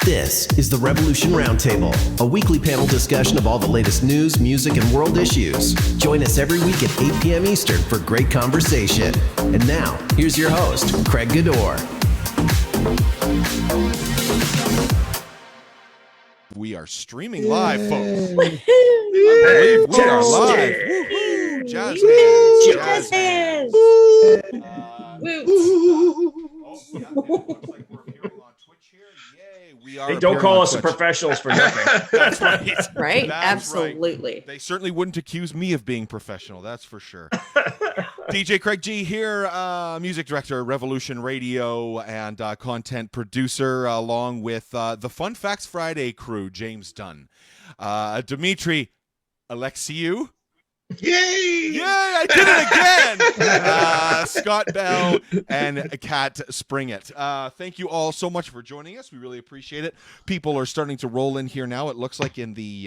This is the Revolution Roundtable, a weekly panel discussion of all the latest news, music, and world issues. Join us every week at 8 p.m. Eastern for great conversation. And now, here's your host, Craig Gador. We are streaming live, folks. Hey, we are live. Woo-hoo. Jazz hands. Looks like we're appearing on Twitch here. Yay, we are. They don't call us the professionals for nothing. That's right. Right? That's Absolutely. Right. They certainly wouldn't accuse me of being professional. That's for sure. DJ Craig G here, music director, Revolution Radio, and content producer, along with the Fun Facts Friday crew, James Dunn, Dimitri Alexiou. Yay! Yay! I did it again. Scott Bell and Kat Springett. Thank you all so much for joining us. We really appreciate it. People are starting to roll in here now. It looks like in the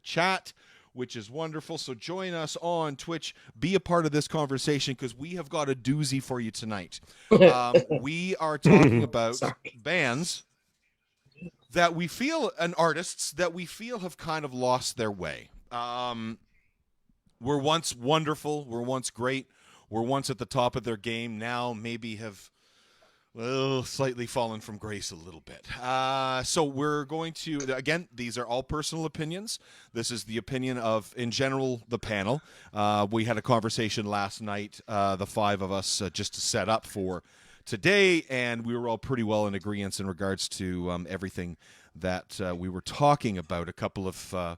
chat, which is wonderful. So join us on Twitch. Be a part of this conversation because we have got a doozy for you tonight. We are talking about bands that we feel, and artists that we feel have kind of lost their way. Were once wonderful, were once great, were once at the top of their game, now maybe have, well, slightly fallen from grace a little bit. So we're going to, again, these are all personal opinions. This is the opinion of, in general, the panel. We had a conversation last night, the five of us, just to set up for today, and we were all pretty well in agreement in regards to everything that we were talking about. A couple of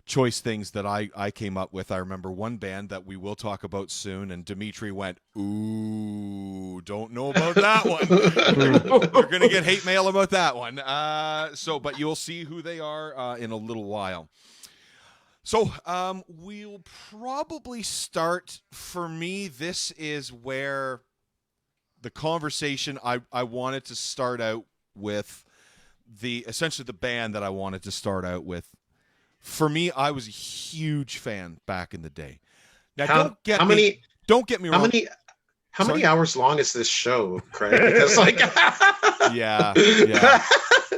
choice things that I came up with. I remember one band that we will talk about soon, and Dimitri went, ooh, don't know about that one. You're going to get hate mail about that one. But you'll see who they are in a little while. So we'll probably start, for me, this is where the conversation I wanted to start out with, essentially the band that I wanted to start out with. For me, I was a huge fan back in the day. Now, don't get me wrong. How many hours long is this show, Craig? Because yeah.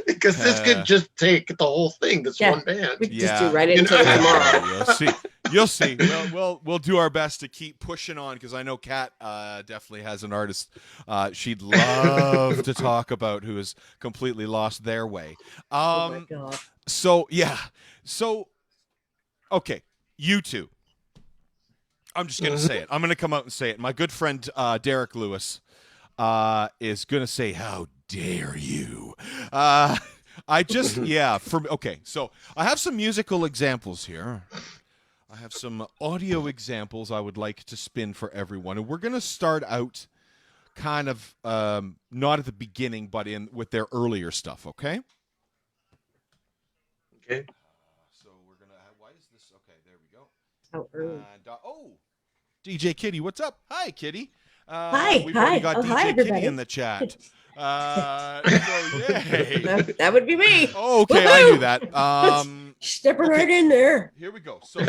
Because this could just take the whole thing. This one band. We could just do right into it tomorrow. You'll see. We'll do our best to keep pushing on because I know Kat definitely has an artist she'd love to talk about who has completely lost their way. Oh my God. So, okay, you two. I'm just going to say it. I'm going to come out and say it. My good friend Derek Lewis is going to say, how dare you? So I have some musical examples here. I have some audio examples I would like to spin for everyone. And we're going to start out kind of not at the beginning, but with their earlier stuff, okay? Okay. How early? And, DJ Kitty, what's up? Hi, Kitty. Hi. We've already got DJ Hi, Kitty in the chat. Yay. That would be me. Oh, okay, Woo-hoo! I knew that. Stepping right in there. Here we go. So.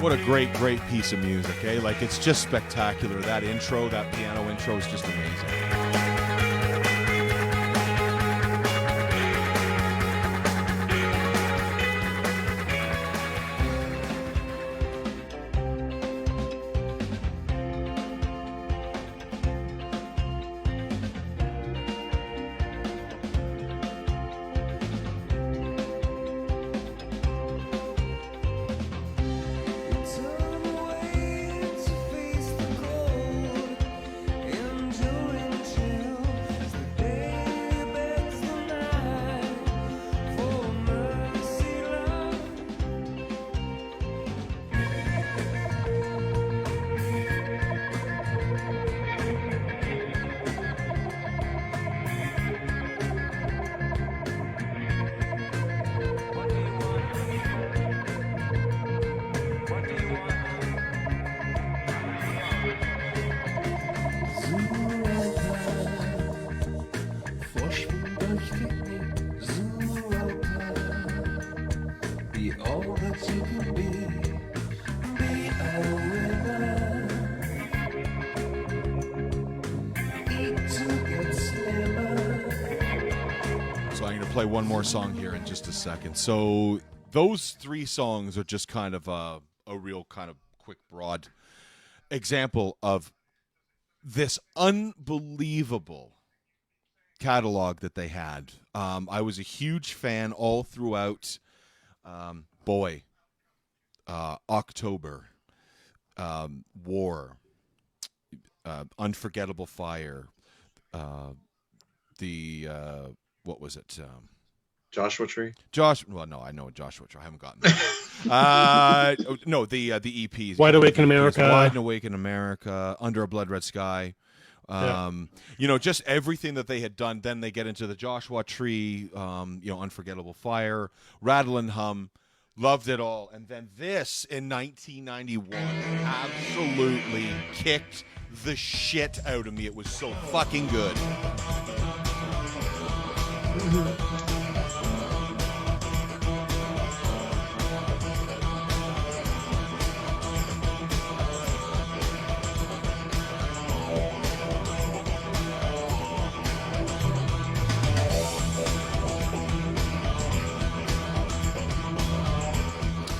What a great piece of music, eh? Like, it's just spectacular. That intro, that piano intro is just amazing. play one more song here in just a second. So those 3 songs are just kind of a real kind of quick, broad example of this unbelievable catalog that they had. I was a huge fan all throughout October, War, Unforgettable Fire, what was it? Joshua Tree. Well, no, I know Joshua Tree. I haven't gotten that. No, the EPs. Wide Awake in America. Wide and Awake in America, Under a Blood Red Sky. Just everything that they had done. Then they get into the Joshua Tree, Unforgettable Fire, Rattle and Hum. Loved it all. And then this in 1991 absolutely kicked the shit out of me. It was so fucking good.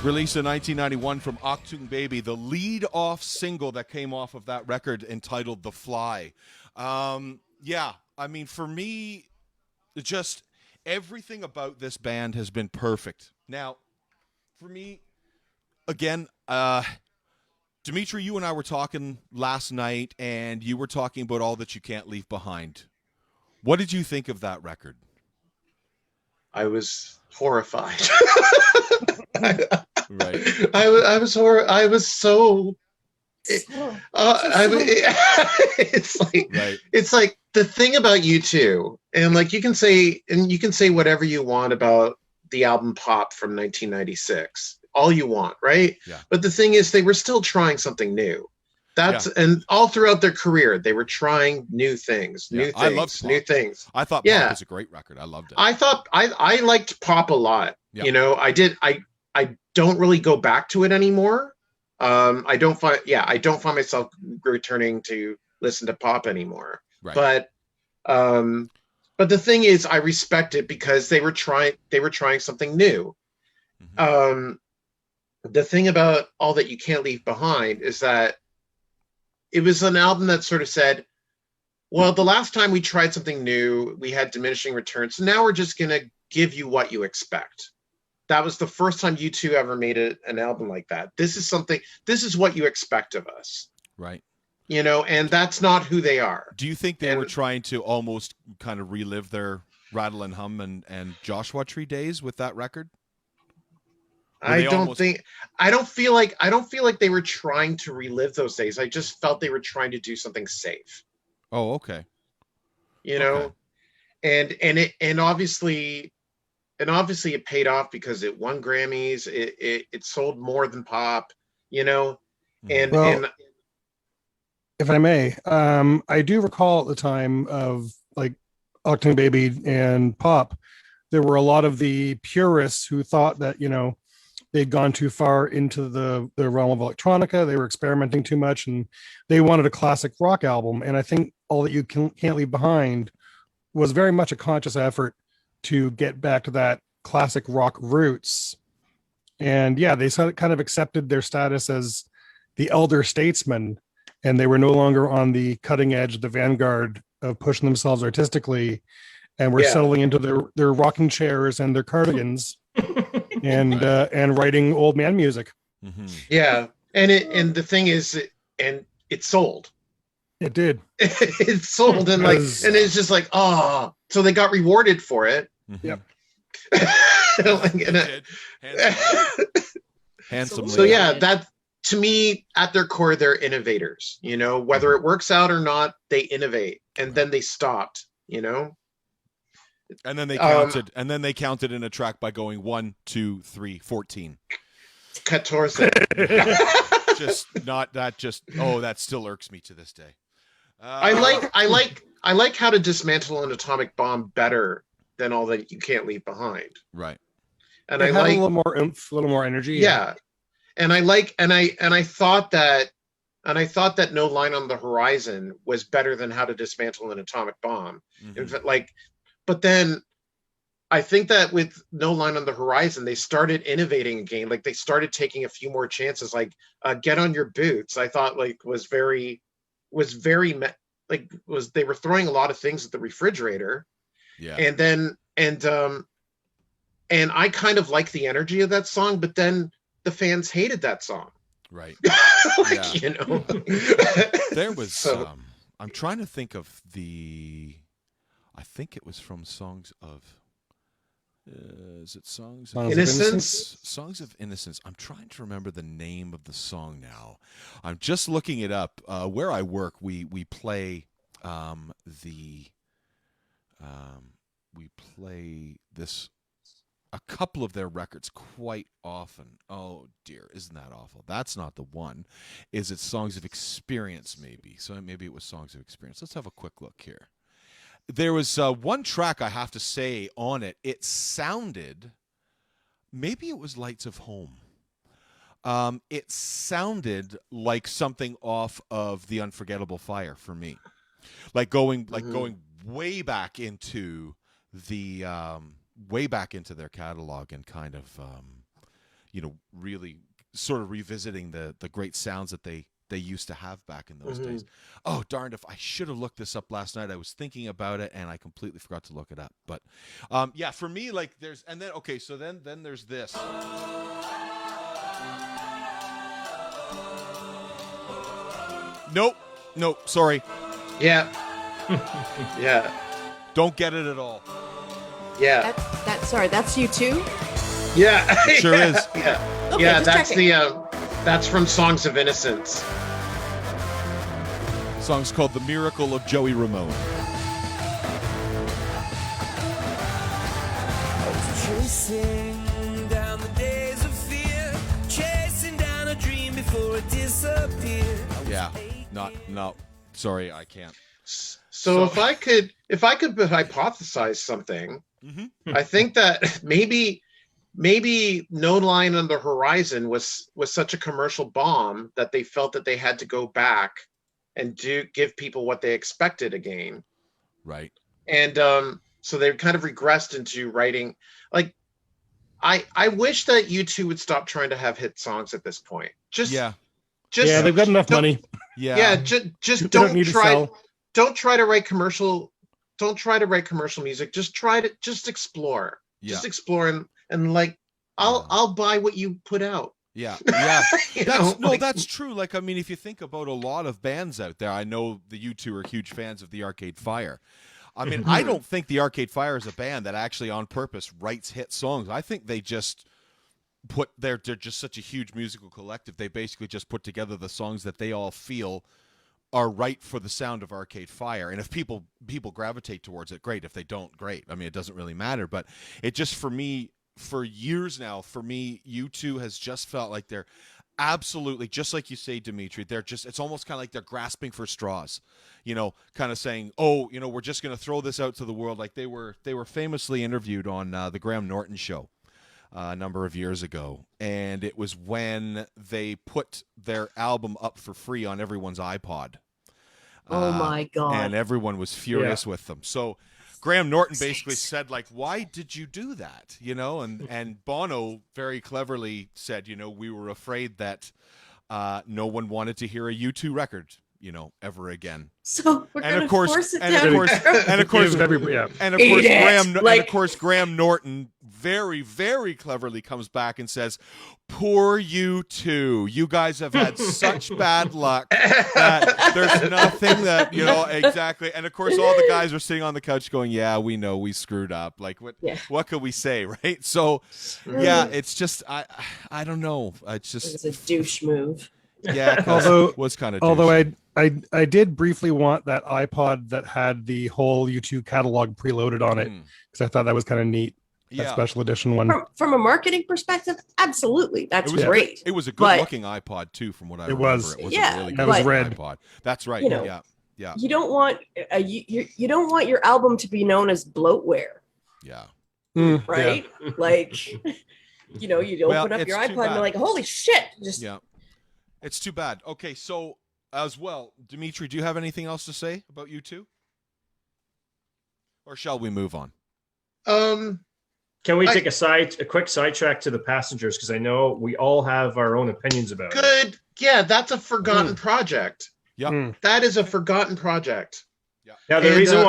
Released in 1991 from Achtung Baby, the lead-off single that came off of that record entitled The Fly. For me, just everything about this band has been perfect. Now, for me, again, Dimitri, you and I were talking last night, and you were talking about All That You Can't Leave Behind. What did you think of that record? I was horrified. Right. I was so. It's like right. It's like the thing about you two, and like you can say whatever you want about the album Pop from 1996, all you want, right? Yeah. But the thing is, they were still trying something new. And all throughout their career, they were trying new things, new things. I thought Pop was a great record. I loved it. I thought I liked Pop a lot. Yeah. You know, I did. I don't really go back to it anymore. I don't find myself returning to listen to Pop anymore. Right. But the thing is, I respect it because they were trying something new. Mm-hmm. The thing about All That You Can't Leave Behind is that it was an album that sort of said, well, the last time we tried something new, we had diminishing returns. So now we're just going to give you what you expect. That was the first time you two ever made an album like that. This is what you expect of us. Right. You know, and that's not who they are. Do you think they were trying to almost kind of relive their Rattle and Hum and Joshua Tree days with that record? I don't feel like they were trying to relive those days. I just felt they were trying to do something safe. Oh, okay. You know, and obviously it paid off because it won Grammys. It sold more than Pop, you know, and if I may, I do recall at the time of like Octane Baby and Pop, there were a lot of the purists who thought that, you know, they'd gone too far into the realm of electronica. They were experimenting too much and they wanted a classic rock album. And I think All That You Can't Leave Behind was very much a conscious effort to get back to that classic rock roots. And yeah, they kind of accepted their status as the elder statesman, and they were no longer on the cutting edge, the vanguard of pushing themselves artistically, and were settling into their rocking chairs and their cardigans and writing old man music. Mm-hmm. Yeah. And the thing is, and it sold. It did. It sold, and it's just like, oh, so they got rewarded for it. Mm-hmm. Yep. Handsomely. So yeah, that to me, at their core, they're innovators. You know, whether it works out or not, they innovate, and then they stopped. You know, and then they counted, in a track by going 1, 2, 3, 14. 14. That still irks me to this day. I like how to dismantle an atomic bomb better than All That You Can't Leave Behind. Right. And I like a little more oomph, a little more energy. Yeah. And I thought that No Line on the Horizon was better than How to Dismantle an Atomic Bomb. Mm-hmm. In fact, but then I think that with No Line on the Horizon, they started innovating again. Like they started taking a few more chances. Like Get on Your Boots, I thought like was they were throwing a lot of things at the refrigerator. Yeah. And then and I kind of like the energy of that song, but then the fans hated that song. Right. Like, you know. There was So- I'm trying to think of I think it was from Songs of is it Songs of Innocence? Songs of Innocence. I'm trying to remember the name of the song now. I'm just looking it up. Where I work, we play we play a couple of their records quite often. Oh dear, isn't that awful? That's not the one. Is it Songs of Experience maybe? So maybe it was Songs of Experience. Let's have a quick look here. There was one track I have to say on it. It sounded, maybe it was Lights of Home. It sounded like something off of The Unforgettable Fire for me, like going way back into their catalog and kind of really sort of revisiting the great sounds that they used to have back in those days. Oh, darned if I should have looked this up last night. I was thinking about it and I completely forgot to look it up. But yeah, for me, like there's, and then, okay, so then there's this. Nope, sorry. Yeah. Yeah. Don't get it at all. Yeah. That's you too? Yeah. It sure is. Yeah. Okay, Yeah, just that's checking. that's from Songs of Innocence. Song's called The Miracle of Joey Ramone. Chasing down the days of fear, chasing down a dream before it disappeared. Yeah. No. Sorry, I can't. So if I could hypothesize something, I think that maybe No Line on the Horizon was such a commercial bomb that they felt that they had to go back and give people what they expected again. Right. And so they kind of regressed into writing. Like I wish that U2 would stop trying to have hit songs at this point. Yeah, they've got enough money. Yeah. Just They don't need to try. sell. Don't try to write commercial. Don't try to write commercial music. Just explore. Yeah. Just explore and like I'll buy what you put out. Yeah. You know, That's true. Like, I mean, if you think about a lot of bands out there, I know the U2 are huge fans of the Arcade Fire. I mean, I don't think the Arcade Fire is a band that actually on purpose writes hit songs. I think they just they're just such a huge musical collective. They basically just put together the songs that they all feel are right for the sound of Arcade Fire. And if people gravitate towards it, great. If they don't, great. I mean, it doesn't really matter. But it just, for me, for years now, for me, U2 has just felt like they're absolutely, just like you say, Dimitri, it's almost kind of like they're grasping for straws, kind of saying, oh, we're just going to throw this out to the world. Like they were famously interviewed on the Graham Norton show a number of years ago. And it was when they put their album up for free on everyone's iPod. Oh my God. And everyone was furious with them. So Graham Norton basically said, like, why did you do that? And Bono very cleverly said, we were afraid that no one wanted to hear a U2 record, ever again. So we're And gonna of course, force it and down. of course, and of course, Yeah. and of Eat course, it. Graham Norton very, very cleverly comes back and says, "Poor you two. You guys have had such bad luck that there's nothing that exactly." And of course, all the guys are sitting on the couch going, "Yeah, we know we screwed up. Like, what could we say, right?" So, yeah, it's just I don't know. It's just It was a douche move. yeah. Although- it was kind of I did briefly want that iPod that had the whole U2 catalog preloaded on it because I thought that was kind of neat. That special edition one. From a marketing perspective, absolutely, that's It was great. It was a But- good-looking iPod too, from what I remember. was. It was Yeah, a really it good was looking red. iPod. That's right. Yeah. You don't want you don't want your album to be known as bloatware, Yeah. right? Like, you'd Well, open up it's your too iPod and bad. be like, holy shit! Just Yeah. It's too bad. Okay, so as well, Dimitri, do you have anything else to say about U2? Or shall we move on? Can we take a quick sidetrack to the Passengers? Because I know we all have our own opinions about it. Good. Yeah, that's a forgotten project. Yep. That is a forgotten project. Now, the reason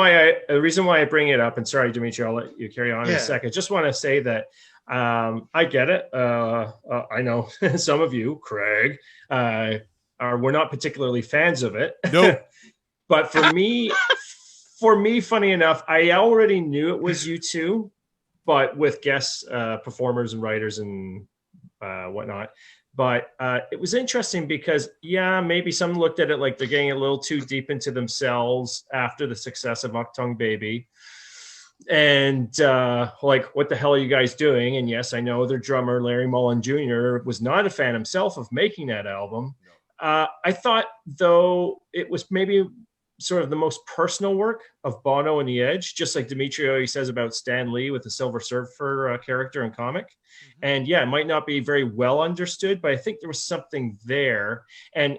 why I bring it up, and sorry, Dimitri, I'll let you carry on in a second. Just want to say that I get it. I know some of you, Craig, we're not particularly fans of it. No. But for me, funny enough, I already knew it was U2, but with guest performers and writers and whatnot. But it was interesting because, maybe some looked at it like they're getting a little too deep into themselves after the success of Achtung Baby. And like, what the hell are you guys doing? And yes, I know their drummer, Larry Mullen Jr., was not a fan himself of making that album. I thought, though, it was maybe sort of the most personal work of Bono and The Edge, just like Dimitri always says about Stan Lee with the Silver Surfer character and comic. And it might not be very well understood, but I think there was something there. And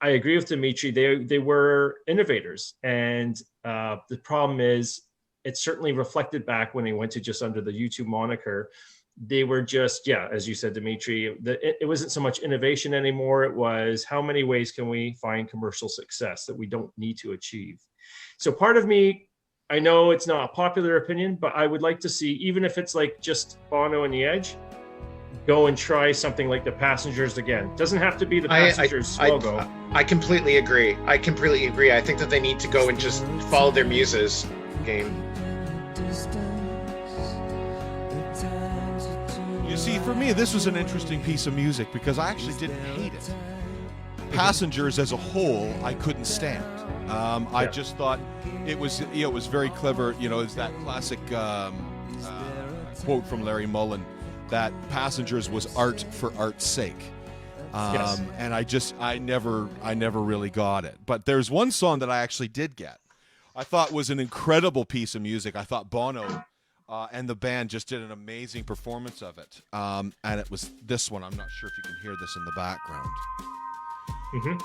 I agree with Dimitri. They were innovators. And the problem is, it certainly reflected back when they went to just under the YouTube moniker. They were just, as you said, Dimitri, it wasn't so much innovation anymore. It was, how many ways can we find commercial success that we don't need to achieve? So part of me, I know it's not a popular opinion, but I would like to see, even if it's like just Bono and The Edge, go and try something like the Passengers again. Doesn't have to be the Passengers logo. I completely agree. I think that they need to go and just follow their muses. Game. You see, for me, this was an interesting piece of music because I actually didn't hate it. Passengers as a whole, I couldn't stand. I just thought it was very clever. It's that classic quote from Larry Mullen that Passengers was art for art's sake. And I never really got it. But there's one song that I actually did get. I thought was an incredible piece of music. I thought Bono and the band just did an amazing performance of it. And it was this one. I'm not sure if you can hear this in the background. Mm-hmm.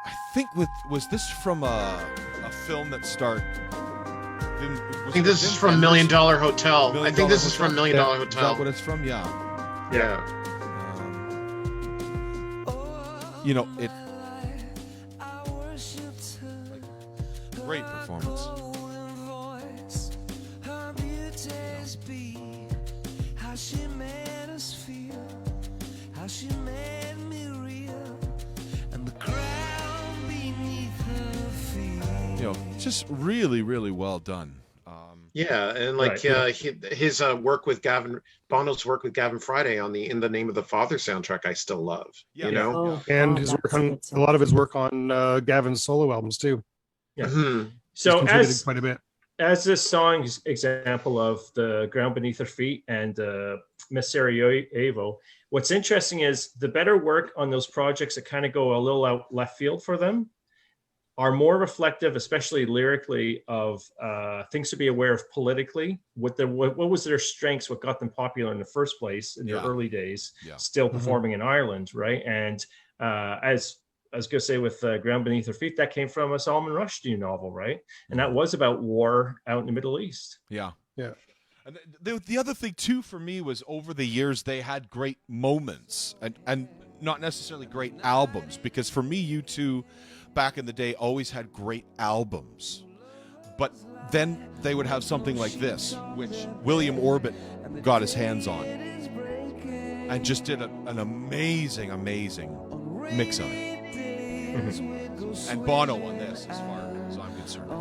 I think was this from a film that starred... I think this is from $1 Million Hotel. I think this is from $1 Million Hotel. Is that what it's from? Yeah. It... Great performance. Just really, really well done. And like his work with Bono's work with Gavin Friday in the Name of the Father soundtrack, I still love. And his work on a lot of his work on Gavin's solo albums too. Yeah. Mm-hmm. So contributed quite a bit. As this song's example of the ground beneath their feet and Miss Sarajevo, what's interesting is the better work on those projects that kind of go a little out left field for them are more reflective, especially lyrically, of things to be aware of politically. What was their strengths? What got them popular in the first place in their early days? Still performing in Ireland, right? And as I was going to say with Ground Beneath Their Feet, that came from a Salman Rushdie novel, right? And that was about war out in the Middle East. Yeah. And the other thing too for me was over the years they had great moments and not necessarily great albums, because for me U2 back in the day always had great albums, but then they would have something like this, which William Orbit got his hands on and just did an amazing mix of it. Mm-hmm. And Bono on this, as far as I'm concerned,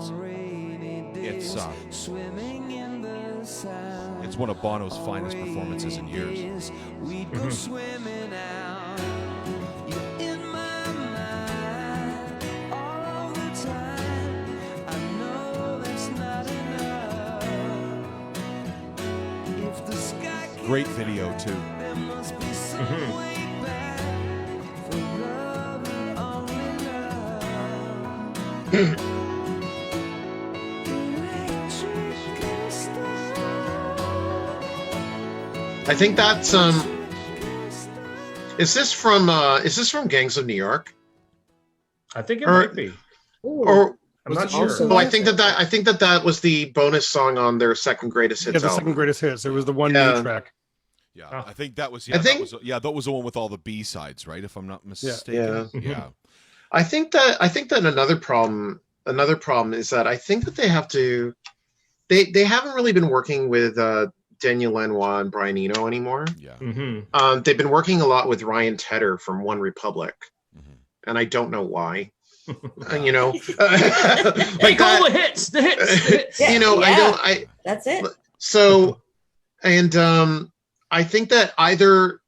it's one of Bono's finest performances in years. Great video too. Mm-hmm. I think that's is this from Gangs of New York? I think it might be. Or I'm Was not it sure. also- Oh, I think that was the bonus song on their second greatest hits Yeah, the album. second greatest hits. It was the one Yeah. new track. Yeah, Oh. I think that was. I think- that was the one with all the B sides, right? If I'm not mistaken. Yeah. Yeah. I think that another problem is that I think that they haven't really been working with Daniel Lanois and Brian Eno anymore. Yeah. Mm-hmm. They've been working a lot with Ryan Tedder from One Republic, Mhm. and I don't know why. Hey, Like call the that, hits, the hits. Yeah. I That's it. so and I think that either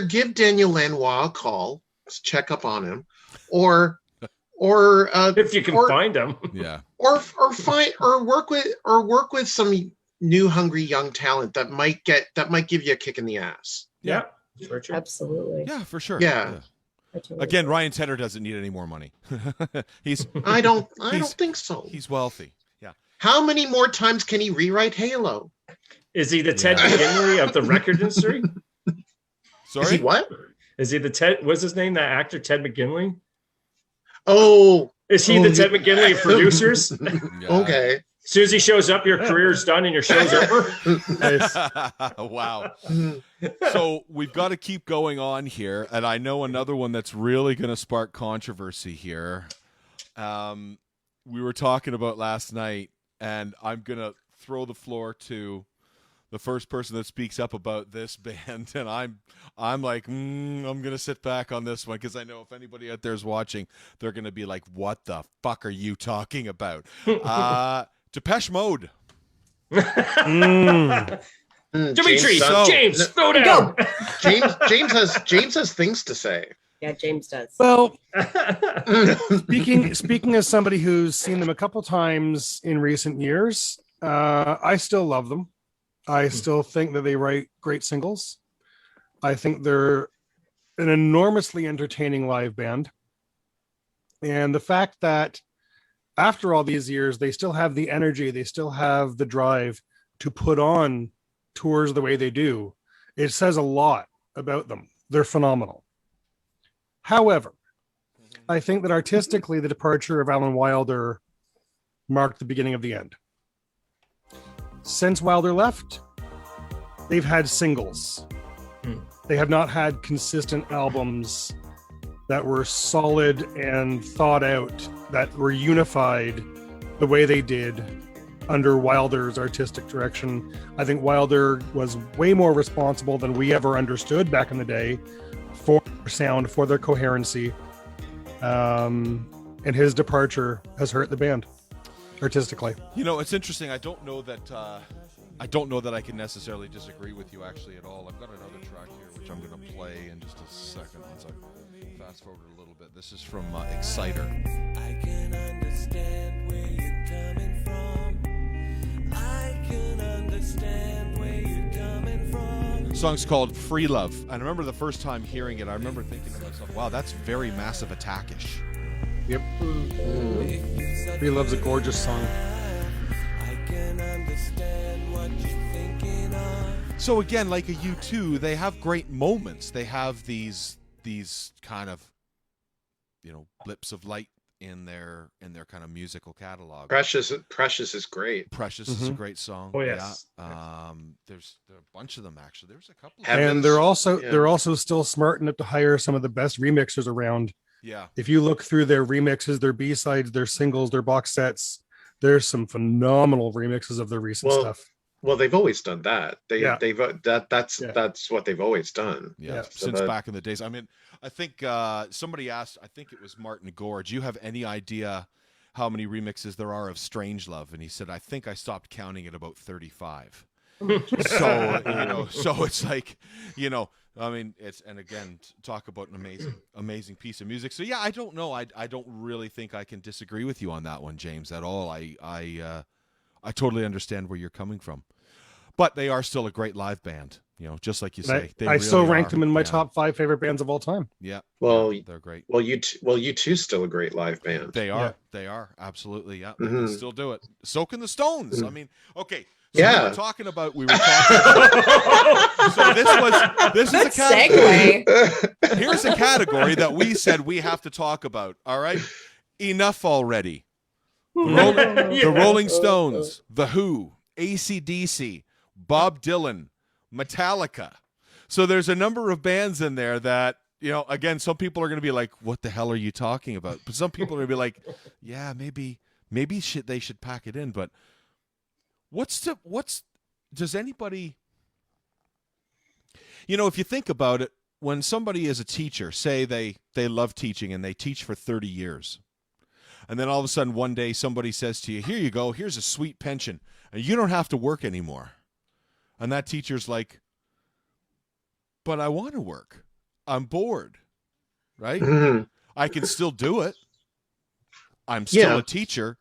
give Daniel Lanois a call, check up on him, or If you can or- find them. Yeah. or find or work with some new hungry young talent that might give you a kick in the ass. Yeah. Sure, true. Absolutely. Yeah, for sure. Yeah. I totally Again, agree. Ryan Tedder doesn't need any more money. he's I don't He's- think so. he's wealthy. Yeah. How many more times can he rewrite Halo? Is he the Ted Yeah. McGinley of the record industry? Sorry. Is he what? Is he the Ted? What's his name? That actor, Ted McGinley? Oh, Is he Oh, the Ted McGinley of producers? Yeah. okay. As soon as he shows up, your career's done and your show's over. Nice. Wow. So we've got to keep going on here, and I know another one that's really going to spark controversy here. We were talking about last night, and I'm going to throw the floor to the first person that speaks up about this band, and I'm like, I'm going to sit back on this one because I know if anybody out there is watching, they're going to be like, what the fuck are you talking about? Depeche Mode. Dimitri, So- James, throw down. James has things to say. Yeah, James does. Well, speaking as somebody who's seen them a couple times in recent years, I still love them. I still think that they write great singles. I think they're an enormously entertaining live band. And the fact that after all these years, they still have the energy, they still have the drive to put on tours the way they do, it says a lot about them. They're phenomenal. However, I think that artistically, the departure of Alan Wilder marked the beginning of the end. Since Wilder left, they've had singles. They have not had consistent albums that were solid and thought out, that were unified the way they did under Wilder's artistic direction. I think Wilder was way more responsible than we ever understood back in the day for their sound, for their coherency. And his departure has hurt the band artistically. You know, it's interesting. I don't know that I can necessarily disagree with you actually at all. I've got another track here which I'm going to play in just a second. Once I fast forward a little bit. This is from Exciter. I can understand where you're coming from. I can understand where you're coming from. The song's called Free Love. And I remember the first time hearing it, I remember thinking to myself, wow, that's very Massive Attack-ish. Yep. He loves a gorgeous song. I can understand what you're thinking of. So again, like a U2, they have great moments. They have these kind of, blips of light in their kind of musical catalog. Precious is great. Precious is a great song. Oh, yes. Yeah. There's a bunch of them actually. There's a couple. Heavens. And they're Yeah. also still smart enough to hire some of the best remixers around. Yeah. If you look through their remixes, their B-sides, their singles, their box sets, there's some phenomenal remixes of their recent stuff. Well, they've always done that. That's Yeah. what they've always done. Yeah, Yeah. since So back in the days. I mean, I think somebody asked, I think it was Martin Gore, do you have any idea how many remixes there are of Strangelove? And he said, I think I stopped counting at about 35. So, so it's like, I mean, and again, talk about an amazing piece of music. So yeah, I don't know. I don't really think I can disagree with you on that one, James, at all. I totally understand where you're coming from. But they are still a great live band, just like you say. I still rank them in my Yeah. top 5 favorite bands of all time. Yeah. Well, yeah, they're great. Well, U2 still a great live band. They are. Yeah. They are. Absolutely. Yeah. They Mhm. can still do it. So can the Stones. I mean, okay. So Yeah. we were talking about so this is a Good category. segue. Here's a category that we said we have to talk about. All right. enough already. Yeah. The Rolling Stones, The Who, AC/DC, Bob Dylan, Metallica. So there's a number of bands in there that, again, some people are going to be like, what the hell are you talking about? But some people are going to be like, yeah, maybe they should pack it in. But does anybody, if you think about it, when somebody is a teacher, say they love teaching and they teach for 30 years, and then all of a sudden one day somebody says to you, here you go, here's a sweet pension, and you don't have to work anymore. And that teacher's like, but I want to work. I'm bored, right? Mhm. I can still do it. I'm still a teacher.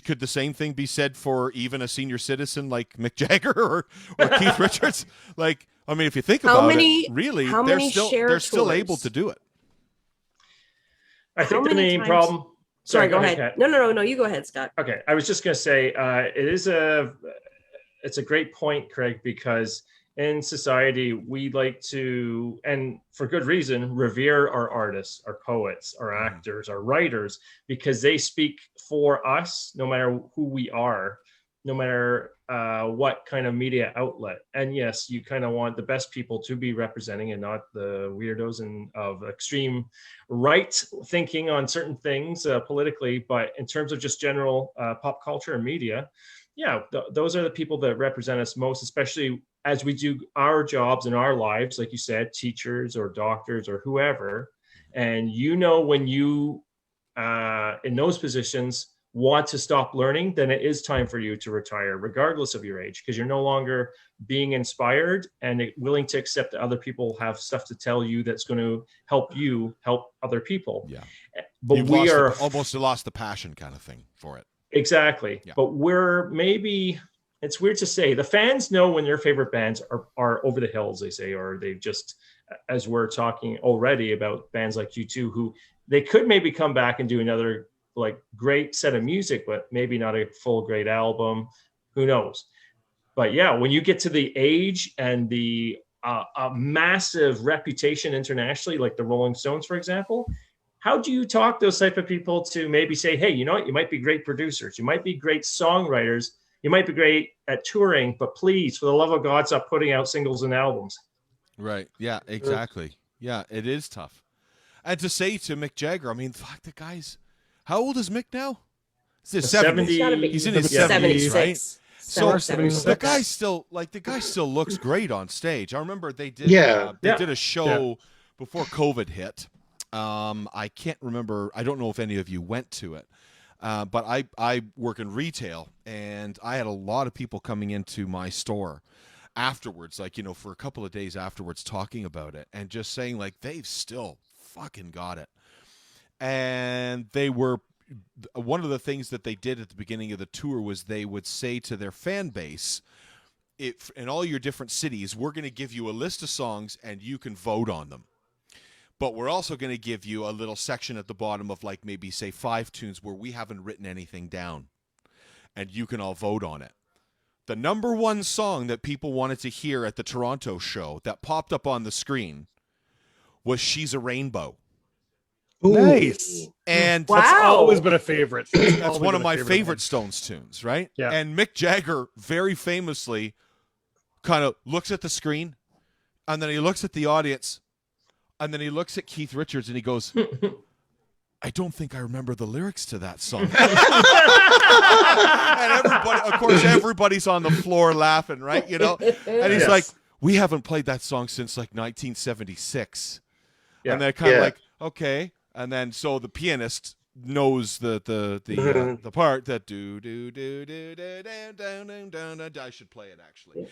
Could the same thing be said for even a senior citizen like Mick Jagger or Keith Richards? Like, I mean, if you think about it, really, they're still able to do it. I think the main times- problem. Sorry, go ahead. Kat. No, you go ahead, Scott. Okay, I was just going to say it's a great point, Craig, because in society we like to, and for good reason, revere our artists, our poets, our actors, our writers, because they speak for us no matter who we are, no matter what kind of media outlet. And yes, you kind of want the best people to be representing and not the weirdos of extreme right thinking on certain things politically. But in terms of just general pop culture and media, yeah, those are the people that represent us most, especially as we do our jobs in our lives, like you said, teachers or doctors or whoever. And when you, in those positions, want to stop learning, then it is time for you to retire, regardless of your age, because you're no longer being inspired and willing to accept that other people have stuff to tell you that's going to help you help other people. Yeah. But we are almost lost the passion kind of thing for it. Exactly. Yeah. But it's weird to say, the fans know when their favorite bands are over the hills, they say, or they've just, as we're talking already about bands like U2, who they could maybe come back and do another like great set of music, but maybe not a full great album. Who knows? But yeah, when you get to the age and the a massive reputation internationally, like the Rolling Stones, for example, how do you talk those type of people to maybe say, hey, you know what? You might be great producers. You might be great songwriters. You might be great at touring, but please, for the love of God, stop putting out singles and albums. Right. Yeah, exactly. Yeah, it is tough. And to say to Mick Jagger, I mean, fuck, the guy's, how old is Mick now? He's in his 70s. He's in his 70s, right? So the guy still looks great on stage. I remember they did a show before COVID hit. I can't remember. I don't know if any of you went to it. But I work in retail, and I had a lot of people coming into my store afterwards, for a couple of days afterwards, talking about it and just saying they've still fucking got it. And they were, one of the things that they did at the beginning of the tour was they would say to their fan base, if in all your different cities, we're going to give you a list of songs and you can vote on them. But we're also going to give you a little section at the bottom of maybe say 5 tunes where we haven't written anything down, and you can all vote on it. The number one song that people wanted to hear at the Toronto show that popped up on the screen was She's a Rainbow. Ooh. Nice. And that's always been a favorite. That's one of my favorite Stones tunes, right? Yeah. And Mick Jagger very famously kind of looks at the screen, and then he looks at the audience, and then he looks at Keith Richards and he goes, I don't think I remember the lyrics to that song. And everybody's on the floor laughing, right? And he's like, we haven't played that song since 1976. Yeah. And they're kind of like, okay. And then so the pianist knows the part that do do do do do down down. I should play it actually.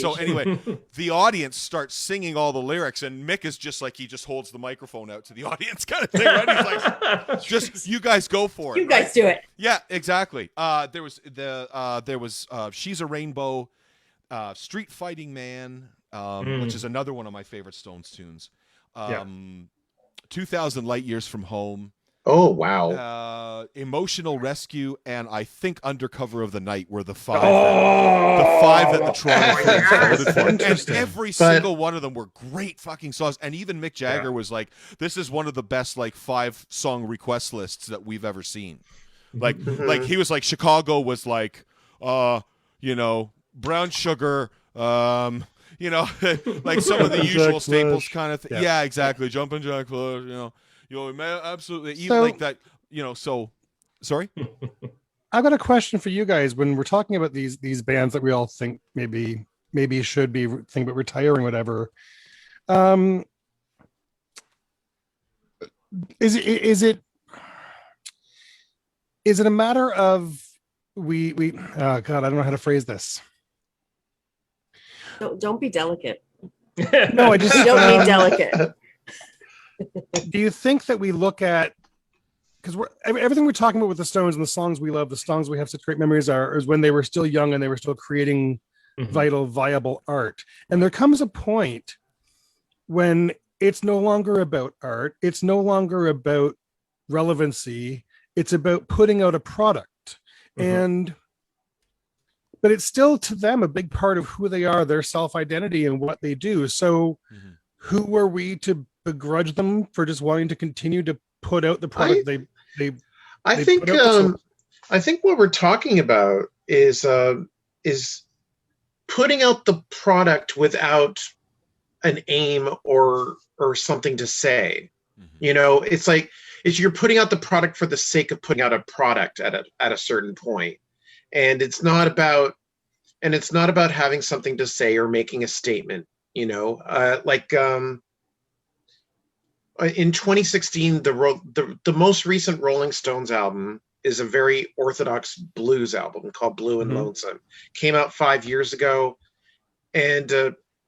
So anyway, the audience starts singing all the lyrics, and Mick is just he just holds the microphone out to the audience, kind of thing, right? He's like, just you guys go for it. You guys do it. Yeah, exactly. There was She's a Rainbow, Street Fighting Man, which is another one of my favorite Stones tunes. 2,000 Light Years from Home. Oh, wow. Emotional Rescue, and I think Undercover of the Night were the five. The five that the Toronto fans voted for. And Interesting. every single one of them were great fucking songs. And even Mick Jagger was like, "This is one of the best like 5-song request lists that we've ever seen." Like, like he was like, Chicago was like, you know, Brown Sugar, you know, like some of the usual staples kind of thing. Yeah, exactly. Jumpin' Jack Flash, you know, man, absolutely. Even like that, you know, so sorry. I've got a question for you guys. When we're talking about these bands that we all think maybe should be thinking about retiring, whatever. Is it a matter of we oh God, I don't know how to phrase this. Don't be delicate. No, I just You don't need delicate. Do you think that we look at, because everything we're talking about with the Stones and the songs we love, the songs we have such great memories is when they were still young and they were still creating viable art. And there comes a point when it's no longer about art, it's no longer about relevancy, it's about putting out a product. But it's still to them a big part of who they are, their self-identity and what they do. So who were we to begrudge them for just wanting to continue to put out the product I think what we're talking about is putting out the product without an aim or something to say. You know, it's like you're putting out the product for the sake of putting out a product at a certain point. And it's not about having something to say or making a statement, you know, in 2016, the most recent Rolling Stones album is a very orthodox blues album called Blue and Lonesome. Came out 5 years ago, and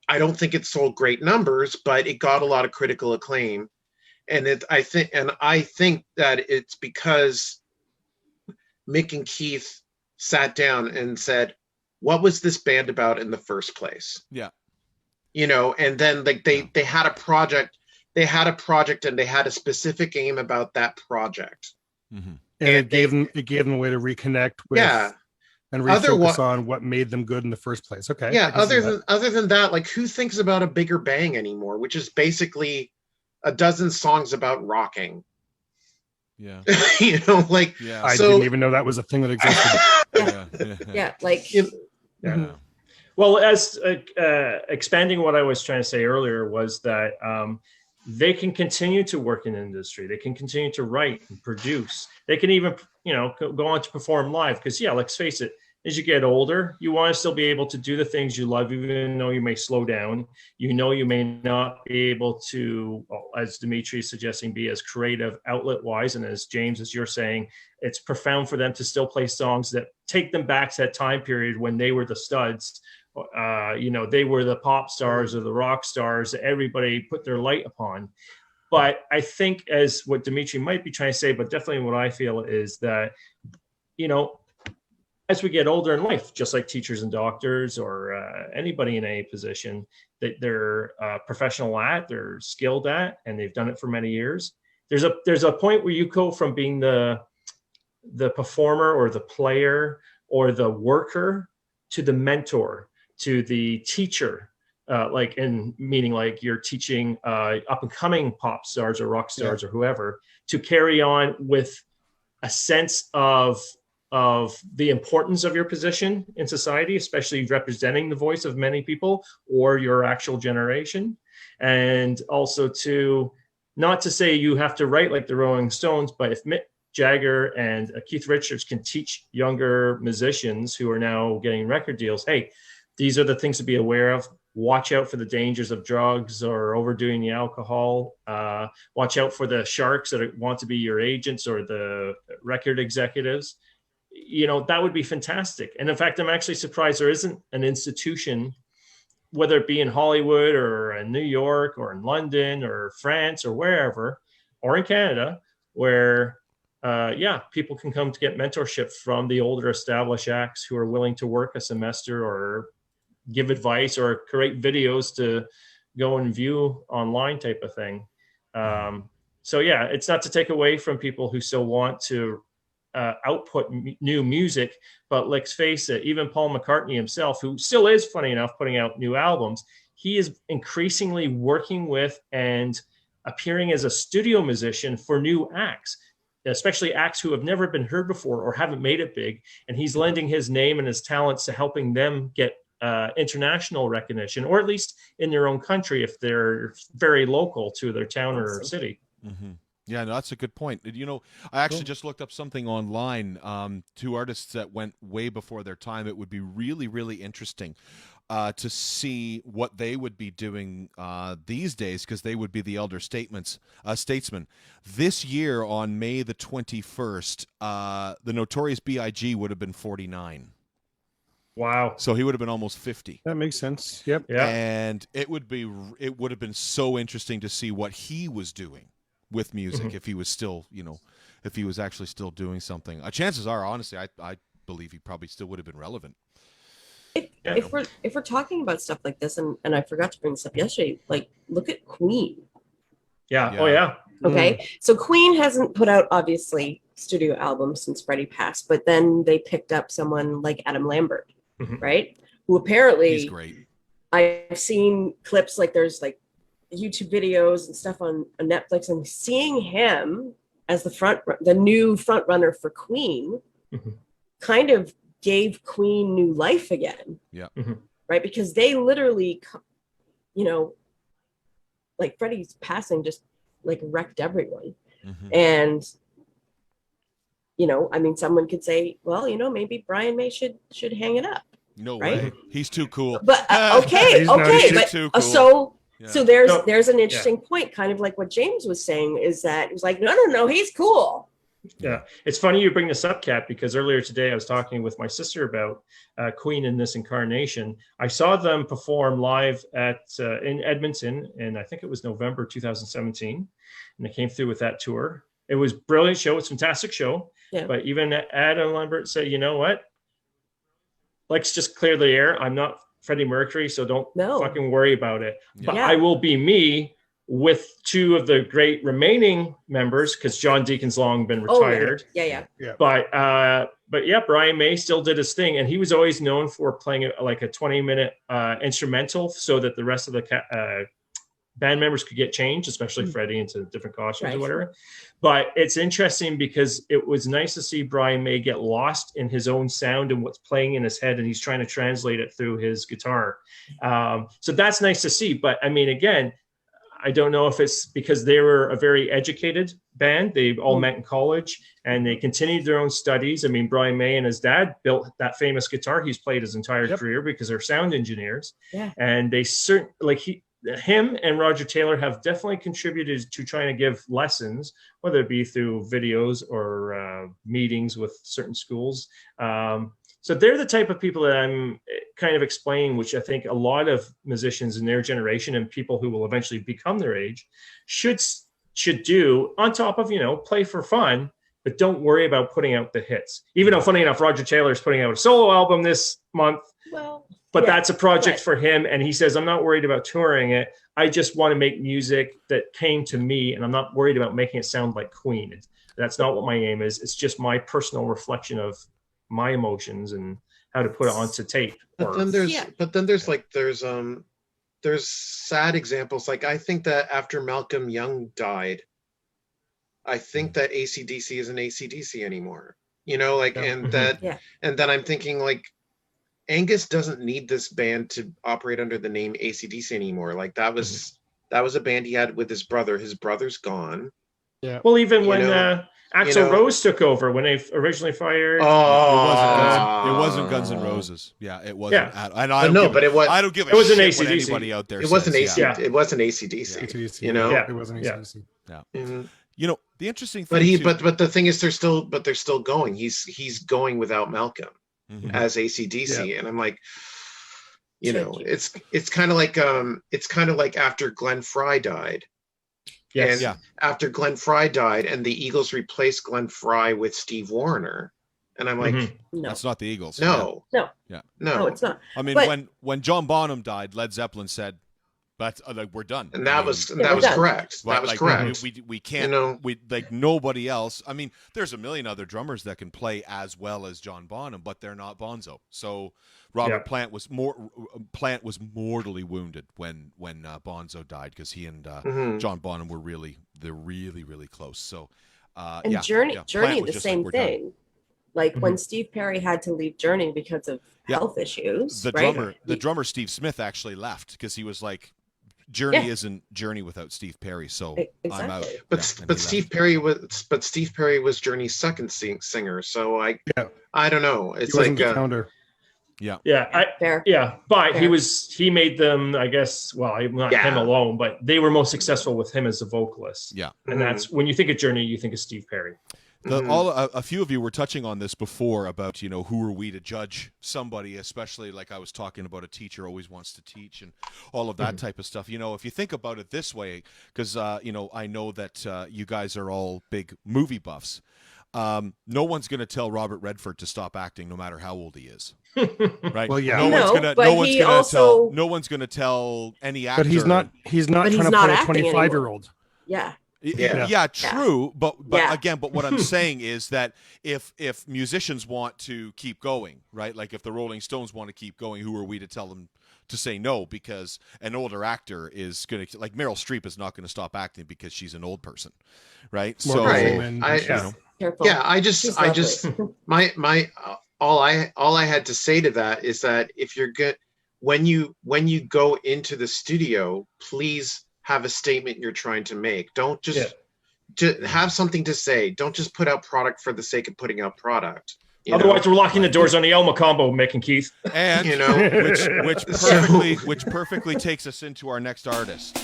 I don't think it sold great numbers, but it got a lot of critical acclaim. And I think that it's because Mick and Keith sat down and said, "What was this band about in the first place?" Yeah, you know, and then like they had a project. They had a project and they had a specific aim about that project. And it gave them a way to reconnect with and refocus on what made them good in the first place. Okay. Yeah. Other than that, like who thinks about a Bigger Bang anymore, which is basically a dozen songs about rocking. Yeah. You know, like I didn't even know that was a thing that existed. Yeah. Well, as expanding what I was trying to say earlier was that they can continue to work in the industry. They can continue to write and produce. They can even, you know, go on to perform live. Because, yeah, let's face it, as you get older, you want to still be able to do the things you love, even though you may slow down. You know, you may not be able to, as Dimitri is suggesting, be as creative outlet-wise. And as James, as you're saying, it's profound for them to still play songs that take them back to that time period when they were the studs. You know, they were the pop stars or the rock stars that everybody put their light upon. But I think, as what Dimitri might be trying to say, but definitely what I feel is that, you know, as we get older in life, just like teachers and doctors or anybody in any position that they're professional at, they're skilled at, and they've done it for many years, there's a point where you go from being the performer or the player or the worker to the mentor, to the teacher, like in meaning like you're teaching up and coming pop stars or rock stars or whoever to carry on with a sense of the importance of your position in society, especially representing the voice of many people or your actual generation. And also to, not to say you have to write like the Rolling Stones, but if Mick Jagger and Keith Richards can teach younger musicians who are now getting record deals, hey, these are the things to be aware of. Watch out for the dangers of drugs or overdoing the alcohol. Watch out for the sharks that want to be your agents or the record executives. You know, that would be fantastic. And in fact, I'm actually surprised there isn't an institution, whether it be in Hollywood or in New York or in London or France or wherever, or in Canada, where people can come to get mentorship from the older established acts who are willing to work a semester or give advice or create videos to go and view online type of thing. So yeah, it's not to take away from people who still want to output new music, but let's face it, even Paul McCartney himself, who still is, funny enough, putting out new albums, he is increasingly working with and appearing as a studio musician for new acts, especially acts who have never been heard before or haven't made it big. And he's lending his name and his talents to helping them get international recognition, or at least in their own country if they're very local to their town or city. Mm-hmm. Yeah, no, that's a good point. You know, I actually just looked up something online. Two artists that went way before their time. It would be really, really interesting to see what they would be doing these days, because they would be the elder statesmen. This year, on May the 21st, the Notorious B.I.G. would have been 49. Wow. So he would have been almost 50. That makes sense. Yep. Yeah. And it would have been so interesting to see what he was doing with music, if he was still, if he was actually still doing something. Chances are, honestly, I believe he probably still would have been relevant. If we're talking about stuff like this, and I forgot to bring this up yesterday, like look at Queen. Yeah. Oh yeah. Okay. So Queen hasn't put out obviously studio albums since Freddie passed, but then they picked up someone like Adam Lambert, right? Who apparently he's great. I've seen clips, like there's like YouTube videos and stuff on Netflix, and seeing him as the new front runner for Queen kind of gave Queen new life again. Yeah. Right. Because they literally, like Freddie's passing just like wrecked everyone. And, I mean, someone could say, well, maybe Brian May should hang it up. No right? way. He's too cool. But okay. But too cool. So there's an interesting point, kind of like what James was saying, is that it was like, no, he's cool. Yeah, it's funny you bring this up, Kat, because earlier today I was talking with my sister about Queen in this incarnation. I saw them perform live in Edmonton, and I think it was November 2017, and they came through with that tour. It was a brilliant show. It's a fantastic show. Yeah. But even Adam Lambert said, you know what? Let's just clear the air. I'm not Freddie Mercury, so don't fucking worry about it. Yeah. But I will be me with two of the great remaining members, because John Deacon's long been retired. Yeah. But yeah, Brian May still did his thing, and he was always known for playing like a 20-minute instrumental, so that the rest of the band members could get changed, especially Freddie, into different costumes or whatever. But it's interesting because it was nice to see Brian May get lost in his own sound and what's playing in his head, and he's trying to translate it through his guitar. So that's nice to see. But I mean, again, I don't know if it's because they were a very educated band. They all met in college and they continued their own studies. I mean, Brian May and his dad built that famous guitar he's played his entire career, because they're sound engineers. Yeah. And they him and Roger Taylor have definitely contributed to trying to give lessons, whether it be through videos or meetings with certain schools. So they're the type of people that I'm kind of explaining, which I think a lot of musicians in their generation and people who will eventually become their age should do, on top of, play for fun, but don't worry about putting out the hits. Even though, funny enough, Roger Taylor is putting out a solo album this month. But that's a project for him. And he says, I'm not worried about touring it. I just want to make music that came to me, and I'm not worried about making it sound like Queen. That's not what my aim is. It's just my personal reflection of my emotions and how to put it onto tape. But then there's sad examples. Like, I think that after Malcolm Young died, I think that AC/DC isn't AC/DC anymore. And then I'm thinking, like, Angus doesn't need this band to operate under the name AC/DC anymore. Like, that was a band he had with his brother. His brother's gone. Yeah. Well, even when Axl Rose took over, when they originally fired. It wasn't Guns N' Roses. Yeah, it wasn't. Yeah. I don't give a shit AC/DC. What anybody out there It wasn't says. AC. It wasn't AC/DC. It wasn't AC/DC. Yeah. Mm-hmm. The interesting thing. But the thing is, they're still going. He's going without Malcolm as AC/DC, and I'm like, it's kind of like after Glenn Frey died. Yes. And after Glenn Frey died, and the Eagles replaced Glenn Frey with Steve Wariner, and I'm like, no, that's not the Eagles. No, it's not. I mean, when John Bonham died, Led Zeppelin said, But like we're done. And I that mean, was Yeah, we're done. correct. Well, That was like, correct. We can't. know? We like nobody else. I mean, there's a million other drummers that can play as well as John Bonham, but they're not Bonzo. So Robert Yeah. Plant was mortally wounded when Bonzo died because he and Mhm. John Bonham were they're really close. So And yeah, Journey, yeah. Journey, Plant was the just like, same "We're done." thing. Like when Steve Perry had to leave Journey because of Yeah. health issues. The right? drummer Steve Smith actually left because he was like, Journey Yeah. isn't Journey without Steve Perry, so I'm out. Exactly. But Yeah, and but he Steve left. Perry was Journey's second singer. So Yeah. I don't know. He It's wasn't like the founder. Yeah, Fair. but Fair. he made them, I guess. Well, not Yeah. him alone, but they were most successful with him as a vocalist. Yeah. And that's when you think of Journey, you think of Steve Perry. A few of you were touching on this before about, who are we to judge somebody, especially like I was talking about a teacher always wants to teach and all of that type of stuff. If you think about it this way, because, I know that you guys are all big movie buffs. No one's going to tell Robert Redford to stop acting no matter how old he is. Right? Well, yeah. No No, one's gonna. but No one's he gonna also- tell. No one's gonna tell any actor. But he's not But trying he's to not play a acting 25-year-old. Yeah. Yeah, true. But Yeah. again, but what I'm saying is that if musicians want to keep going, right? Like if the Rolling Stones want to keep going, who are we to tell them to say no? Because an older actor is going to, like Meryl Streep is not going to stop acting because she's an old person, right? Morgan Right. Freeman, I- Careful. yeah, I She's just my all I had to say to that is that if you're good when you go into the studio, please have a statement you're trying to make. Don't just have something to say. Don't just put out product for the sake of putting out product. Otherwise, we're locking the doors on the Elma combo, Mick and Keith. And which perfectly takes us into our next artist.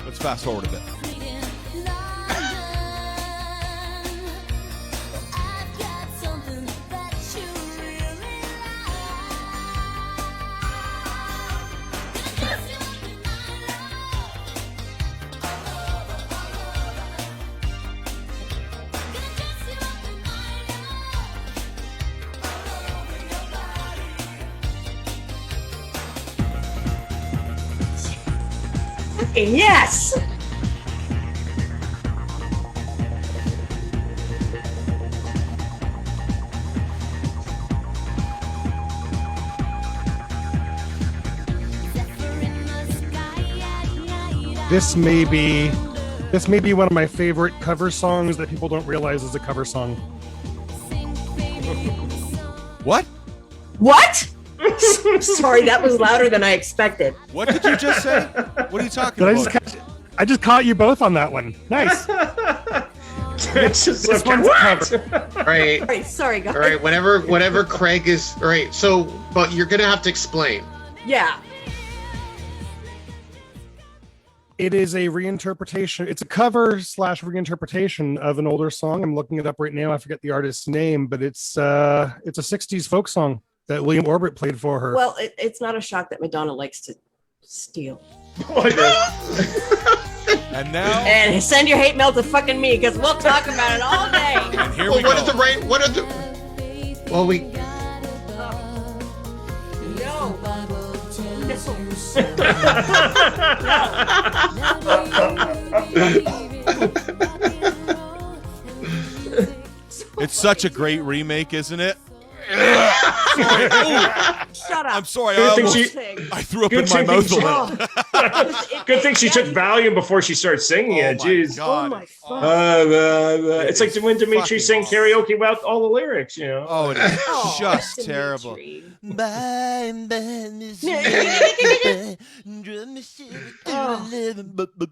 Let's fast forward a bit. Yes. This may be one of my favorite cover songs that people don't realize is a cover song. What? What? Sorry, that was louder than I expected. What did you just say? What are you talking Did about? I just caught you both on that one. Nice. It's just This like, one's a cover. All right. Sorry, guys. All right. Whenever Craig is all right. So, but you're gonna have to explain. Yeah. It is a reinterpretation. It's a cover / reinterpretation of an older song. I'm looking it up right now. I forget the artist's name, but it's a 60s folk song that William Orbit played for her. Well, it's not a shock that Madonna likes to steal. And now, And send your hate mail to fucking me because we'll talk about it all day. and here Well, we what go. is the right? What are the? Well, we. No. It's such a great remake, isn't it? Sorry. Ooh, Shut up. I'm sorry. Good I, thing almost, she- I threw up Good in my thing mouth a she- little. Oh. Good thing she took Valium before she started singing Oh it. my Jeez. God. Oh my fuck. It's like is when Dimitri fucking sang awesome. karaoke about all the lyrics, you know. Oh, it is Oh, just Dimitri. terrible.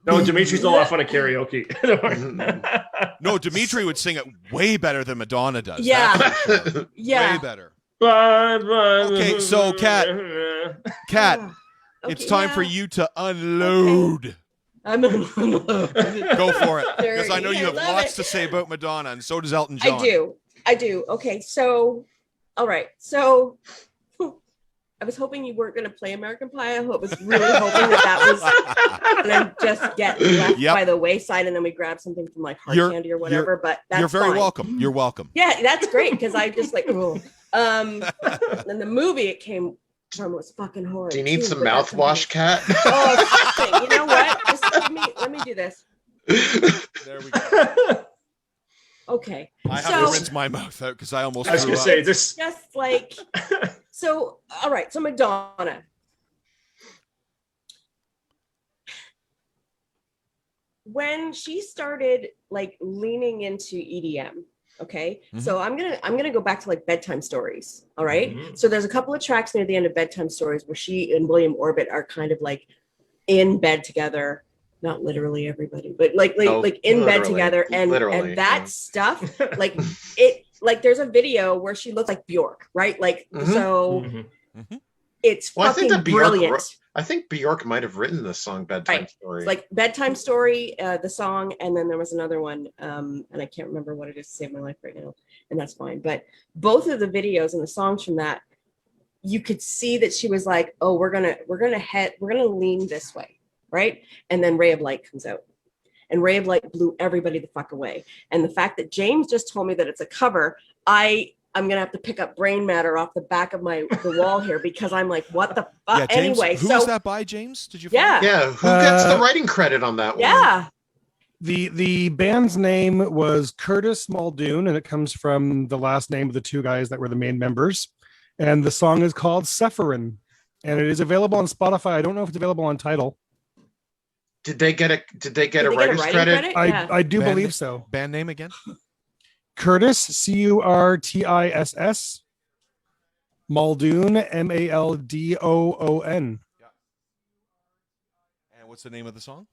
No, Dimitri's a lot fun at karaoke. No, Dimitri would sing it way better than Madonna does. Yeah. That's for sure. Yeah. Way better. Okay, so, Kat, Okay, it's time for yeah. you to unload. I'm Go for it. Because I know Dirty. you have I love lots it. to say about Madonna, and so does Elton John. I do. Okay, so all right. So I was hoping you weren't going to play American Pie. I was really hoping that was going to just get left Yep. by the wayside, and then we grab something from like hard candy or whatever. But that's you're very fine. welcome. You're welcome. Yeah, that's great because I just like. And the movie it came from was fucking horrible. Do you need some mouthwash, Kat? Oh, shit. You know what? Just let me do this. There we go. Okay. I have to rinse my mouth out because I almost. I was threw gonna up. say this. Just like so. All right. So Madonna. When she started like leaning into EDM, okay. Mhm. So I'm gonna go back to like Bedtime Stories. All right. Mhm. So there's a couple of tracks near the end of Bedtime Stories where she and William Orbit are kind of like in bed together. Not literally everybody, but like in bed literally. together, and that Yeah. stuff, like it, like there's a video where she looks like Bjork, right? Like Mhm. so, Mhm. Mhm. it's Well, I think fucking that Bjork brilliant. I think Bjork might have written the song "Bedtime Right. Story." It's like Bedtime Story, the song, and then there was another one, and I can't remember what it is to save my life right now, and that's fine. But both of the videos and the songs from that, you could see that she was like, "Oh, we're gonna lean this way, right?" And then Ray of Light comes out, and Ray of Light blew everybody the fuck away. And the fact that James just told me that it's a cover, I'm gonna have to pick up brain matter off the back of the wall here because I'm like, what the fuck? Yeah, James, Anyway, who so was that by, James? Did you? yeah, Yeah, who gets the writing credit on that one? yeah. The band's name was Curtis Muldoon, and it comes from the last name of the two guys that were the main members. And the song is called Sephirin, and it is available on Spotify. I don't know if it's available on Tidal. Did they get a Did they get a writer's writing credit? Yeah. I do Band- believe so. Band name again? Curtis, Curtiss, Muldoon, Maldoon. And what's the name of the song?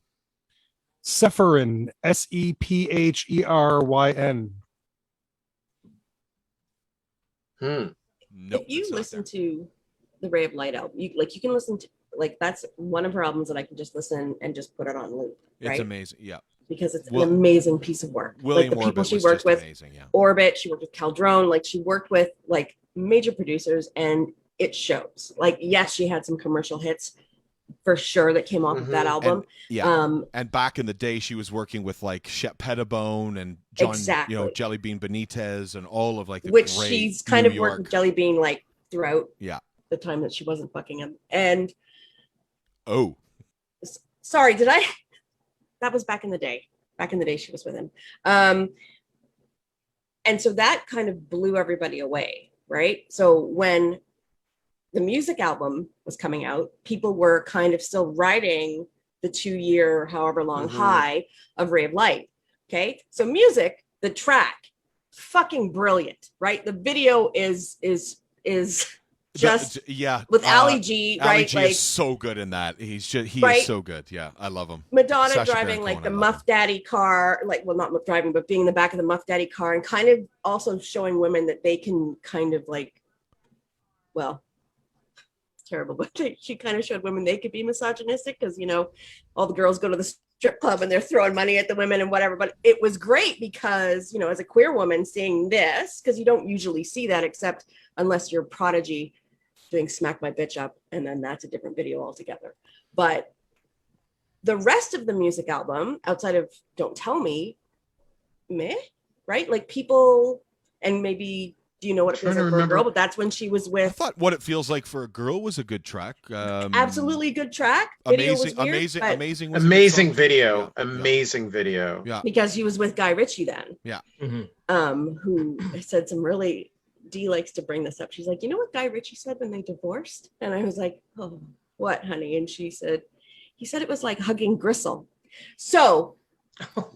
Sephirin, Sepheryn. No. If you listen to the Ray of Light album, you can listen to like that's one of her albums that I can just listen and just put it on loop, It's right? amazing. Yeah. Because it's Will- an amazing piece of work. William like the people Orbit she was worked just with, amazing. Yeah. Orbit, she worked with Caldrone, like she worked with like major producers, and it shows. Like, yes, she had some commercial hits for sure that came off of that Mhm. album. Yeah. And back in the day, she was working with like Shep Pettibone and John, Exactly. Jelly Bean Benitez and all of like the Which great she's kind New of worked York. with Jelly Bean like throughout Yeah. the time that she wasn't fucking him. And Oh, sorry, that was back in the day. Back in the day she was with him. And so that kind of blew everybody away, right? So when the music album was coming out, people were kind of still riding the 2-year, however long Mhm. high of Ray of Light. Okay. So music, the track, fucking brilliant, right? The video is just yeah. with Ali G, Ali right? G Like is so good in that. He Right? is so good. Yeah, I love him. Madonna Sacha driving Baron like Cohen, the I love Muff Daddy car, like, well, not driving, but being in the back of the Muff Daddy car, and kind of also showing women that they can kind of like, well, it's terrible, but she kind of showed women they could be misogynistic because, all the girls go to the strip club and they're throwing money at the women and whatever. But it was great because, as a queer woman seeing this, because you don't usually see that except unless you're Prodigy doing Smack My Bitch Up, and then that's a different video altogether. But the rest of the music album, outside of Don't Tell Me, meh, right? Like people, and maybe, do you know what it feels Trying to like for a remember. girl? But that's when she was I with thought What It Feels Like for a Girl was a good track. absolutely good track. Video was weird, amazing. but Was a good Amazing song. video. Yeah, yeah. Amazing video. Yeah. because he was with Guy Ritchie then, Mhm. who said some really, Dee likes to bring this up. She's like, you know what Guy Ritchie said when they divorced? And I was like, oh, what, honey? And he said it was like hugging gristle. So,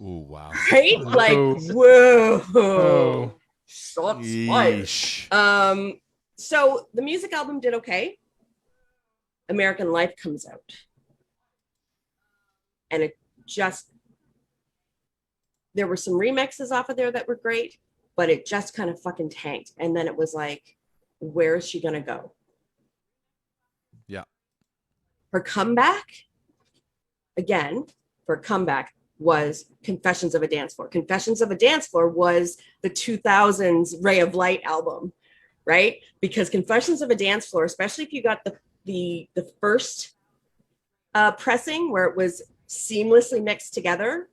Ooh, wow. right? Like, Oh. whoa. Shots fired. Yeesh. So the music album did okay. American Life comes out. And it just, there were some remixes off of there that were great, but it just kind of fucking tanked. And then it was like, where is she going to go? Yeah. Her comeback, again, was Confessions of a Dance Floor. Confessions of a Dance Floor was the 2000s Ray of Light album, right? Because Confessions of a Dance Floor, especially if you got the first pressing where it was seamlessly mixed together,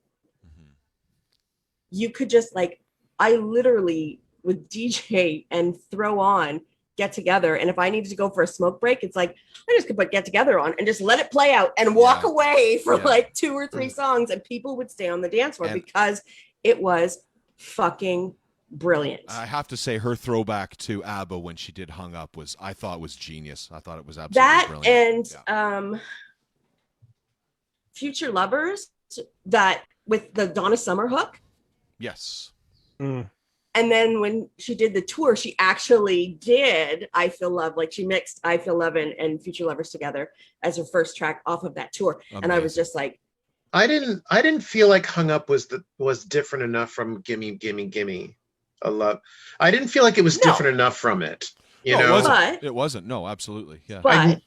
you could just like, I literally would DJ and throw on Get Together, and if I needed to go for a smoke break, it's like I just could put Get Together on and just let it play out and walk away for like 2 or 3 songs, and people would stay on the dance floor because it was fucking brilliant. I have to say, her throwback to ABBA when she did "Hung Up" I thought was genius. I thought it was absolutely brilliant. And Future Lovers, that with the Donna Summer hook. Yes. And then when she did the tour, she actually did I Feel Love. Like she mixed I Feel Love and Future Lovers together as her first track off of that tour. Amazing. And I was just like, I didn't feel like Hung Up was different enough from Gimme, Gimme, Gimme a Love. I didn't feel like it was different enough from it. You know? It wasn't. No, absolutely. Yeah. But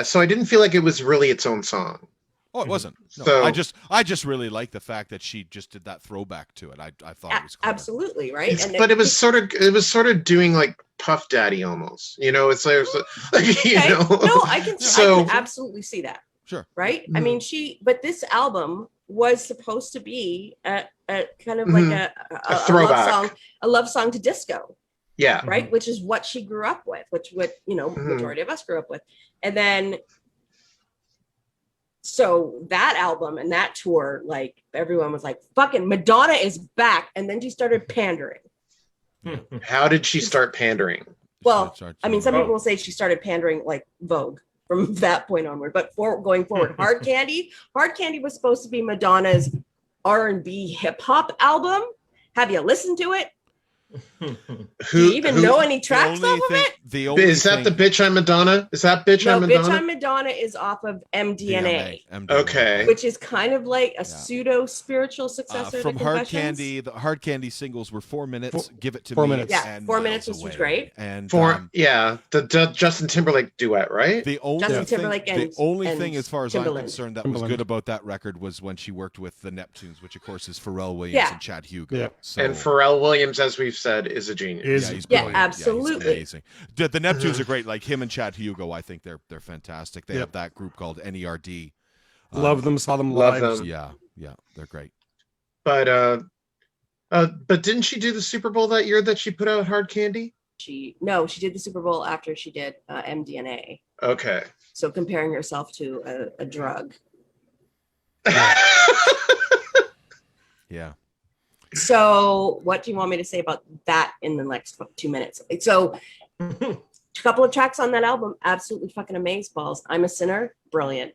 so I didn't feel like it was really its own song. Oh, it wasn't. No, so I just really like the fact that she just did that throwback to it. I thought it was clever. Absolutely right. But it was sort of doing like Puff Daddy almost. You know, it's like you know. No, I can absolutely see that. Sure. Right. I mean, but this album was supposed to be a kind of like a throwback, a love song to disco. Yeah. Right. Which is what she grew up with, majority of us grew up with. And then so that album and that tour, like everyone was like, fucking Madonna is back. And then she started pandering. How did she start pandering? Well, I mean, some people will say she started pandering like Vogue from that point onward, but going forward, Hard Candy was supposed to be Madonna's R&B hip hop album. Have you listened to it? Do you even know any tracks off of it? Is that the Bitch I'm Madonna? Is that Bitch I'm Madonna? Bitch I'm Madonna is off of MDNA. Okay. Which is kind of like a pseudo spiritual successor from to Hard Confessions. Candy. The Hard Candy singles were 4 minutes. Give It to 4 Me. minutes. Yeah, and 4 minutes, which was great. And the Justin Timberlake duet, right? The only Justin thing, Timberlake thing, as far as Timberland. I'm concerned, that was good about that record was when she worked with the Neptunes, which of course is Pharrell Williams and Chad Hugo. Yeah. So, and Pharrell Williams, as we've said, is a genius. He's brilliant. Absolutely. He's amazing. The Neptunes are great. Like him and Chad Hugo, I think they're fantastic. They have that group called NERD. Love them, saw them love live. them. Yeah, they're great. But didn't she do the Super Bowl that year that she put out Hard Candy? She did the Super Bowl after she did MDNA. Okay. So comparing herself to a drug. Yeah. So what do you want me to say about that in the next 2 minutes? So a couple of tracks on that album, absolutely fucking amazeballs. I'm a Sinner, brilliant.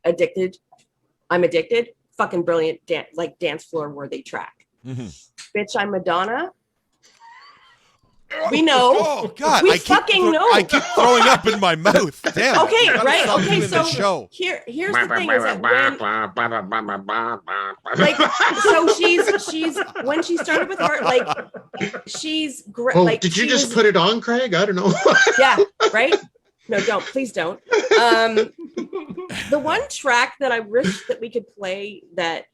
Addicted, I'm Addicted, fucking brilliant, dance floor worthy track. Bitch, I'm Madonna. We know. Oh God! We fucking know. I keep throwing up in my mouth. Damn. Okay, right. Okay, so show. here's the thing: is that she's when she started with her, she's great. Oh, did you just put it on, Craig? I don't know. Yeah, right. No, don't. Please don't. The one track that I wish that we could play that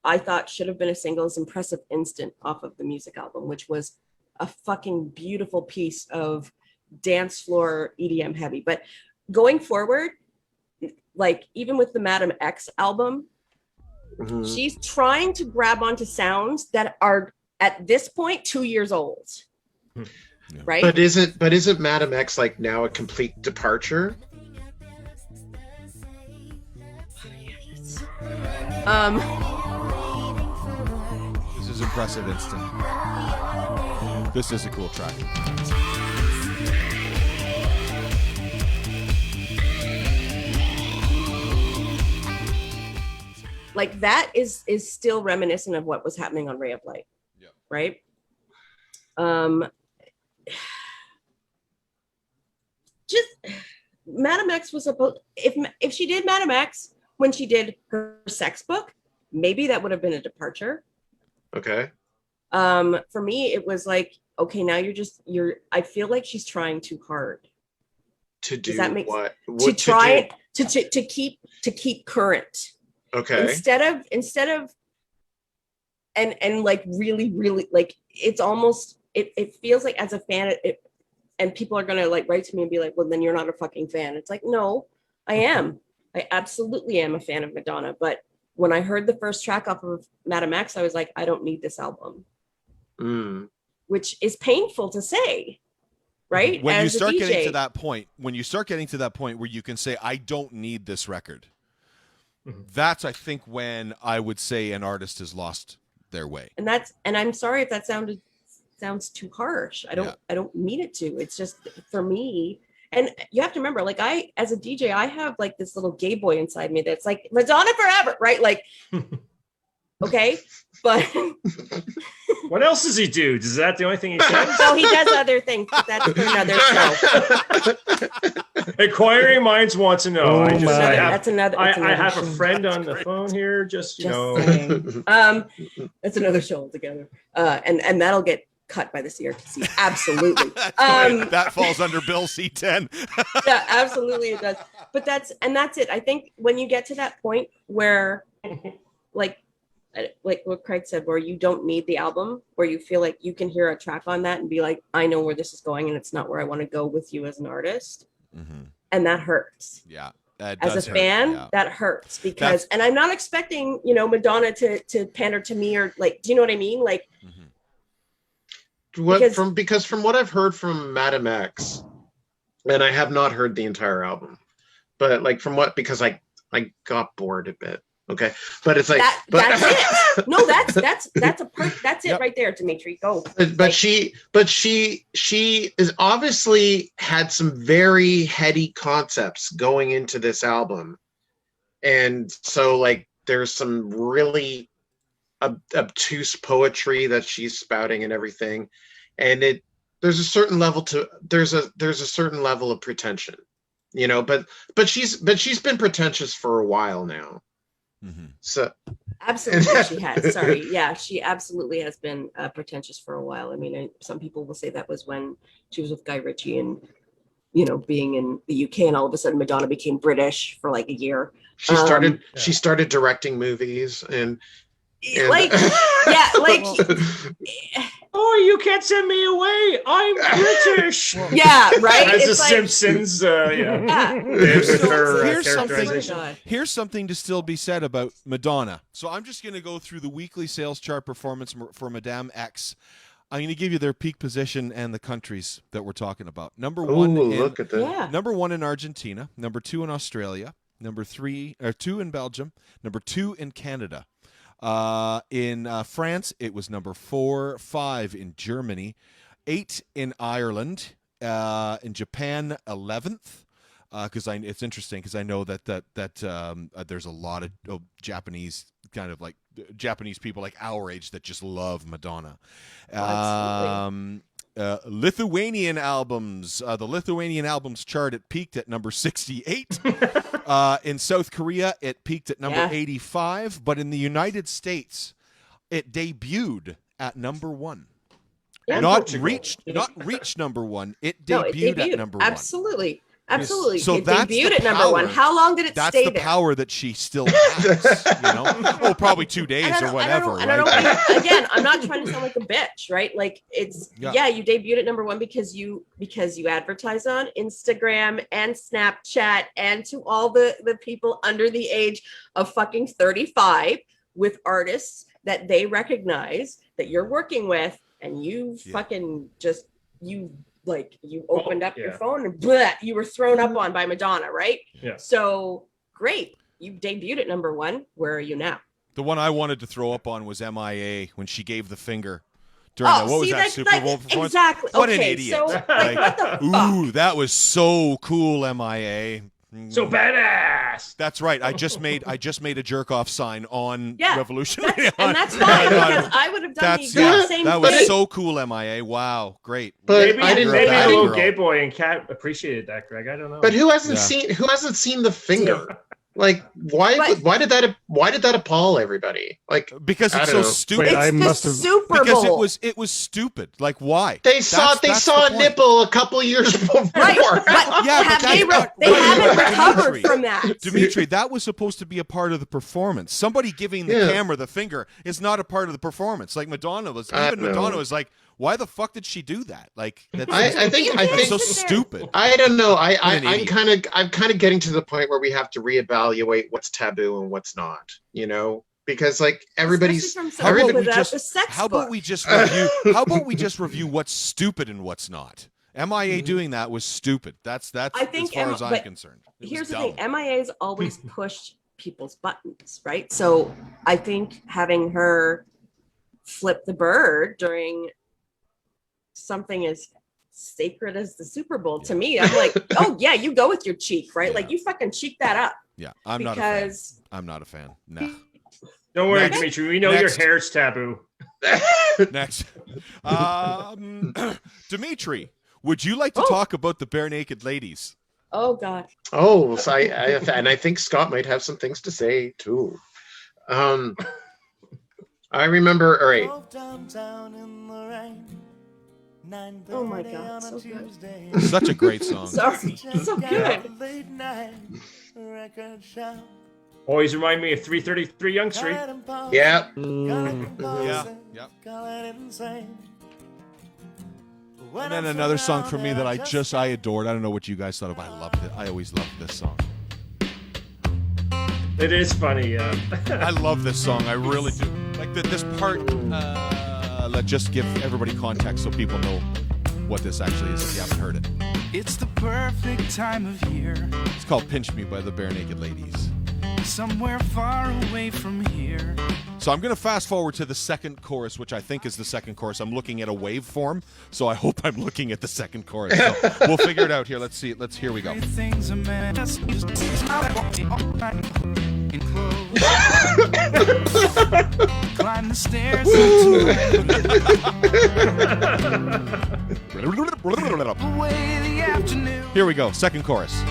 I thought should have been a single is "Impressive Instant" off of the music album, which was a fucking beautiful piece of dance floor EDM heavy. But going forward, like even with the Madam X album, she's trying to grab onto sounds that are at this point 2 years old. Right? But isn't Madam X like now a complete departure? This is Impressive Instant. This is a cool track. Like that is still reminiscent of what was happening on Ray of Light. Yeah. Right? Just Madam X was supposed, if she did Madam X when she did her sex book, maybe that would have been a departure. Okay. For me, it was like, okay, now I feel like she's trying too hard. To do what? To keep current. Okay. Instead of and like really, really like it's almost it feels like as a fan, and people are gonna like write to me and be like, well, then you're not a fucking fan. It's like, no, I am. I absolutely am a fan of Madonna. But when I heard the first track off of Madam X, I was like, I don't need this album. Which is painful to say, right? When As you start a DJ. getting to that point, where you can say, I don't need this record, that's, I think, when I would say an artist has lost their way. And I'm sorry if that sounds too harsh. I don't mean it to. It's just for me. And you have to remember, like as a DJ, I have like this little gay boy inside me that's like Madonna forever, right? Like, okay, but what else does he do? Is that the only thing he says? no, he does other things. But that's for another show. Inquiring minds want to know. Oh, That's another. I have a friend on the phone here. Just saying. That's another show altogether. And that'll get cut by the CRTC. Absolutely. That falls under Bill C-10. Yeah, absolutely it does. But that's it. I think when you get to that point where like what Craig said, where you don't need the album, where you feel like you can hear a track on that and be like, I know where this is going and it's not where I want to go with you as an artist. And that hurts. Yeah. As a fan, that hurts because, and I'm not expecting, Madonna to pander to me or like, do you know what I mean? Like, because from what I've heard from Madam X, and I have not heard the entire album, but like because I got bored a bit. Okay, but it's like that's it. No, that's it right there, Dimitri. Go. But she is obviously had some very heady concepts going into this album, and so like there's some really obtuse poetry that she's spouting and everything, and there's a certain level of pretension, but she's been pretentious for a while now. So absolutely she has. Sorry, yeah, she absolutely has been pretentious for a while. I mean, some people will say that was when she was with Guy Ritchie and being in the UK, and all of a sudden Madonna became British for like a year. She started directing movies and like oh, you can't send me away, I'm British. Yeah, right. As it's the Simpsons, Here's something to still be said about Madonna. So I'm just going to go through the weekly sales chart performance for Madame X. I'm going to give you their peak position and the countries that we're talking about. Number one in Argentina, number 2 in Australia, number 2 in Belgium, number 2 in Canada. In France, it was number 4, 5 in Germany, 8 in Ireland, in Japan, 11th. Because it's interesting because I know that there's a lot of Japanese kind of like Japanese people like our age that just love Madonna. Lithuanian albums. The Lithuanian albums chart, it peaked at number 68. In South Korea, it peaked at number 85. But in the United States, it debuted at number 1. Yeah, not reached number 1. It debuted at number 1. Absolutely. So it that's debuted the at number power. 1. How long did it that's stay the there? Power that she still has, probably 2 days or whatever. Again, I'm not trying to sound like a bitch, right? Like it's you debuted at number 1 because you advertise on Instagram and Snapchat and to all the people under the age of fucking 35 with artists that they recognize that you're working with, and you fucking just you opened up your phone and you were thrown up on by Madonna, right? Yeah. So great. You debuted at number 1. Where are you now? The one I wanted to throw up on was MIA when she gave the finger during that Super Bowl performance. Exactly. What an idiot. So, what the fuck? Ooh, that was so cool, MIA. So badass. That's right. I just made a jerk off sign on Revolution. And that's fine because I would have done the exact same thing. That was so cool, MIA. Wow, great. But maybe a little gay boy and Cat appreciated that, Greg. I don't know. But who hasn't seen the finger? Like, why did that appall everybody? Like, because it's so stupid. It's the Super Bowl. Because it was stupid. Like, why? They saw a nipple a couple years before. Right. But they haven't recovered from that. Dimitri, that was supposed to be a part of the performance. Somebody giving the camera the finger is not a part of the performance. Like Madonna was. Madonna was like, Why the fuck did she do that? Like, that's I think so stupid. I don't know. What an I'm idiot. kind of getting to the point where we have to reevaluate what's taboo and what's not. You know, because like everybody's Especially from How someone about we without just- the sex How book. about we just review? How about we just review what's stupid and what's not? MIA doing that was stupid. That's I think as far as I'm but concerned. It was Here's the dumb. thing: MIA's always pushed people's buttons, right? So I think having her flip the bird during something as sacred as the Super Bowl, to me, I'm like, oh yeah, you go with your cheek, right? Yeah. Like you fucking cheek that up. Yeah, I'm not a fan. because I'm not a fan. Nah. Don't worry, Next. Dimitri. We know Next. your hair's taboo. Next, Dimitri, would you like to Oh. talk about the bare naked ladies? oh god, Oh, so and I think Scott might have some things to say too. I remember. All right. Drove downtown in the rain. 9:30 Oh my God, on a so good. Tuesday. Such a great song. sorry, so Check good. out late night record shop. Always remind me of 333 Young Street. Call it impulsive, Yeah. call it compulsive, Yeah, yeah. call it insane. When And then I'm another song for me that I surrounded, I adored. I don't know what you guys thought of. I loved it. I always loved this song. It is funny, yeah. I love this song. I really do. Like this part. Let's just give everybody context so people know what this actually is if you haven't heard it. It's the perfect time of year, It's called "Pinch Me" by the Bare Naked Ladies. somewhere far away from here. So I'm going to fast forward to the second chorus, which I think is the second chorus. I'm looking at a waveform, so I hope I'm looking at the second chorus. So we'll figure it out here. Let's see. Here we go. Everything's a mess. Climb the stairs away the afternoon. Here we go. Second chorus.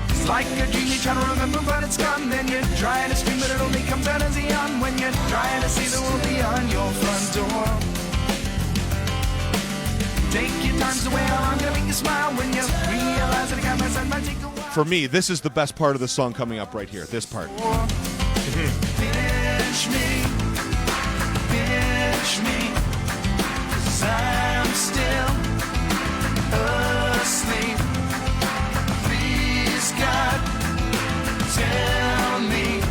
It's like a dream you're trying to remember, but it's gone. Then you're trying to scream, but it only comes out as a yawn when you're trying to see the world beyond your front door. Take your times away, I'm gonna make you smile when you realize that I got my side might take a while. For me, this is the best part of the song coming up right here. This part. Pinch me, 'cause I'm still asleep. Please, God, tell me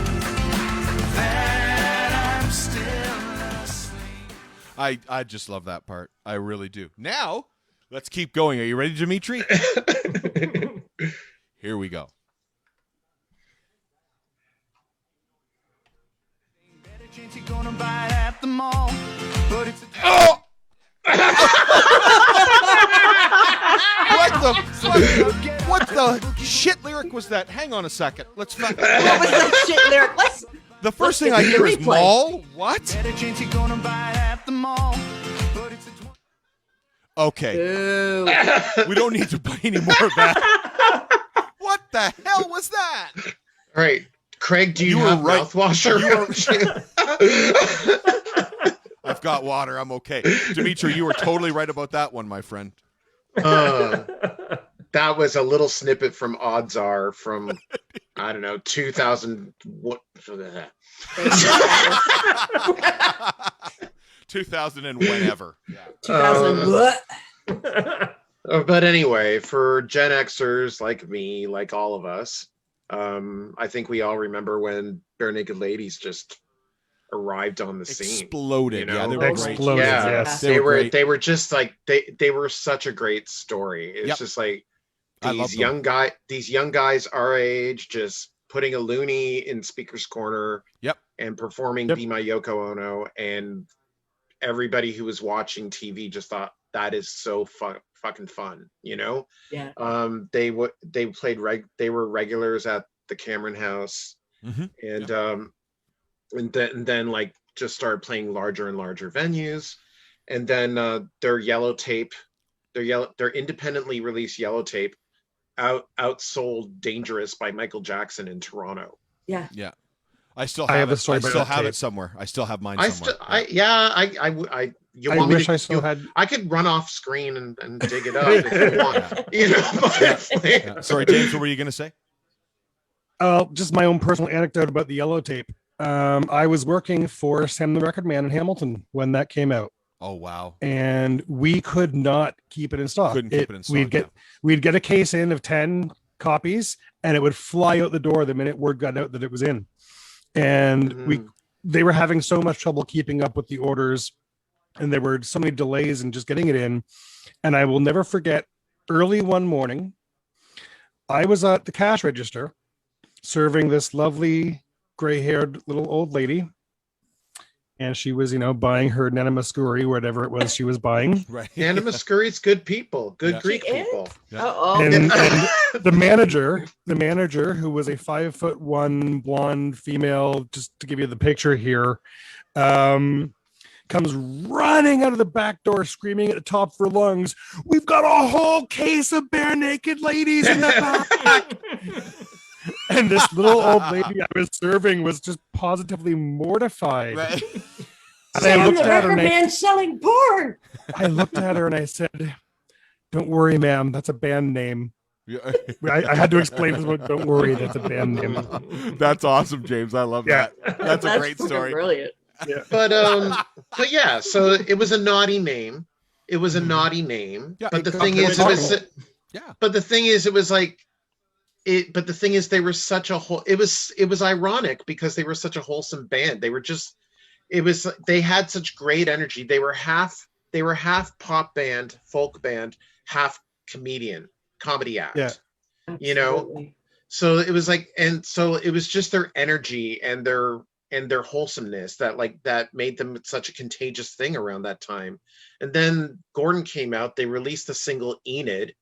that I'm still asleep. I just love that part. I really do. Now, let's keep going. Are you ready, Dimitri? Here we go. Better chance you're gonna buy it at the mall, but it's Oh! What the shit lyric was that? Hang on a second. Let's find. What was that shit lyric? The first let's thing I get hear the is replay. mall. What? better chance you're gonna buy it at the mall, but it's a Okay, Ooh. we don't need to buy any more of that. What the hell was that? All right. Craig, do you, You were have right. mouthwash around you? I've got water. I'm okay. Dimitri, you were totally right about that one, my friend. That was a little snippet from Odds Are from, I don't know, 2000. What? 2000 and whenever. Yeah. 2000 what? But anyway, for Gen Xers like me, like all of us, I think we all remember when Bare Naked Ladies just arrived on the scene. Exploded. You know? Yeah, they were great. Exploded. Yeah, Yes. They were great. they were just like they were such a great story. It's Yep. just like I love these young guys our age just putting a loony in speaker's corner. Yep. And performing Yep. Be My Yoko Ono, and everybody who was watching TV just thought that is so fucking fun, you know. Yeah. They were regulars at the Cameron House, Mhm. and then like just started playing larger and larger venues, and then their independently released yellow tape outsold Dangerous by Michael Jackson in Toronto. Yeah. Yeah. I still I have have a it. story I about still that have tape. it somewhere. I still have mine I somewhere. you I want me wish to, I still had. I could run off screen and dig it up if you want, you know. But, Yeah. Sorry, James, what were you going to say? Just my own personal anecdote about the yellow tape. I was working for Sam the Record Man in Hamilton when that came out. Oh wow. and we could not keep it in stock. Couldn't keep it in stock. We'd get a case in of 10 copies, and it would fly out the door the minute word got out that it was in. And they were having so much trouble keeping up with the orders, and there were so many delays in just getting it in. And I will never forget, early one morning, I was at the cash register serving this lovely gray-haired little old lady, and she was, buying her Nana Muscuri, whatever it was she was buying. Right. Nana Muscuri's good people, good Yeah. Greek She is? people. Yeah. Oh, And the manager, who was a 5'1" blonde female, just to give you the picture here, comes running out of the back door, screaming at the top of her lungs, "We've got a whole case of bare naked ladies in the back!" And this little old lady I was serving was just positively mortified. Right. And I'm I looked the at her record and man selling porn. I said, "Don't worry, ma'am. That's a band name." Yeah. I had to explain this one. Don't worry, that's a band name. That's awesome, James. I love Yeah. that. That's a great fucking story. Brilliant. But yeah, so it was a naughty name. It was a naughty name. Yeah, but the it thing got is, it was. political. Yeah. But the thing is, it was like it. But the thing is, they were such a whole. It was ironic because they were such a wholesome band. They were just. It was. They had such great energy. They were half pop band, folk band, half comedy act. Yeah. Absolutely. So it was like, and so it was just their energy and their wholesomeness that made them such a contagious thing around that time. And then Gordon came out, they released the single Enid,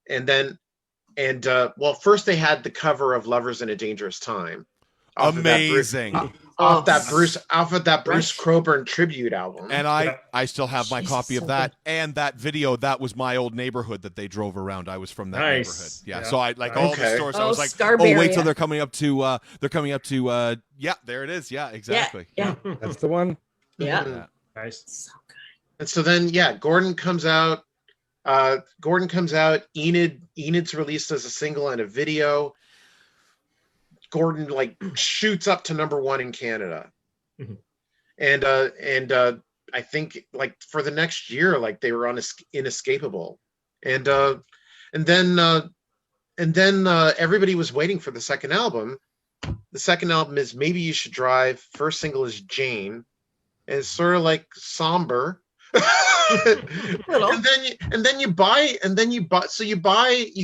first they had the cover of Lovers in a Dangerous Time. Amazing. Off that Bruce Coburn tribute album. And I still have my copy of that and that video. That was my old neighborhood that they drove around. I was from that neighborhood. Yeah. So I like all the stores. I was like, wait till they're coming up to yeah, there it is. Yeah, exactly. Yeah. That's the one. Yeah. Nice. So good. And so then, Gordon comes out. Enid's released as a single and a video. Gordon shoots up to #1 in Canada. Mhm. And I think for the next year, they were on Inescapable. And then everybody was waiting for the second album. The second album is Maybe You Should Drive. First single is Jane. And it's sort of somber. and then you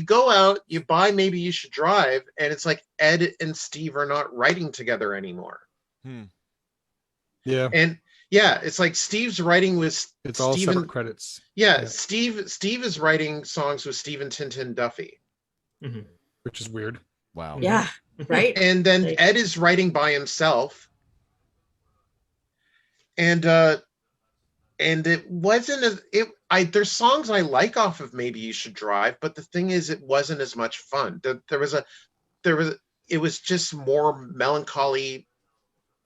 go out, you buy Maybe You Should Drive, and it's like Ed and Steve are not writing together anymore. Yeah. And it's like Steve's writing with It's all separate credits. Yeah. Steve is writing songs with Steve and Tintin Duffy. Mm-hmm. Which is weird. Wow. Yeah. Right. And then Ed is writing by himself. And it wasn't there's songs I like off of Maybe You Should Drive, but the thing is, it wasn't as much fun. It was just more melancholy,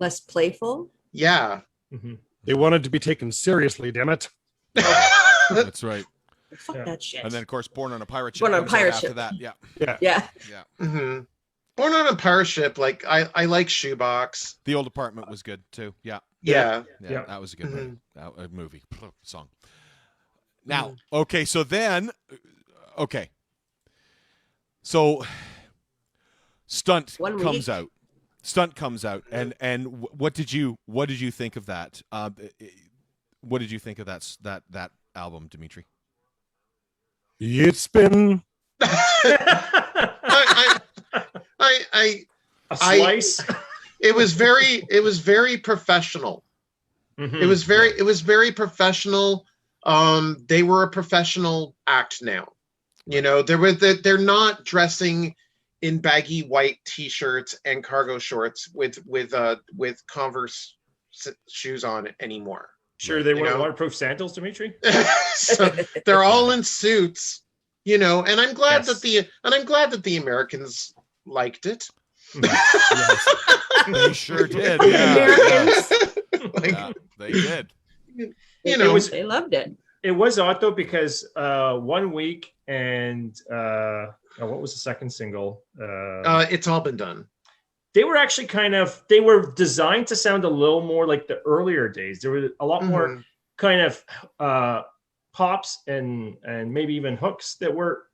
Less playful. Yeah. Mm-hmm. They wanted to be taken seriously, damn it. That's right. Fuck that shit. And then, of course, Born on a Pirate Ship. Born on a comes out Pirate after Ship. that. Yeah. Yeah. Mm-hmm. Born on a Pirate Ship, I like Shoebox. The Old Apartment was good too. Yeah. Yeah. That was a good movie song. Now, okay, so then, so Stunt comes out. Stunt comes out, and what did you think of that? What did you think of that album, Dimitri? It's been A slice. It was very professional. Mm-hmm. It was very professional. They were a professional act now. They're not dressing in baggy white t-shirts and cargo shorts with Converse shoes on anymore. Sure, they wear waterproof sandals, Dimitri. So they're all in suits, and I'm glad that the Americans liked it. Yes. They sure did. Yeah. They did. They loved it. It was odd though because 1 week and what was the second single? It's All Been Done. They were actually they were designed to sound a little more like the earlier days. There were a lot more kind of pops and maybe even hooks that were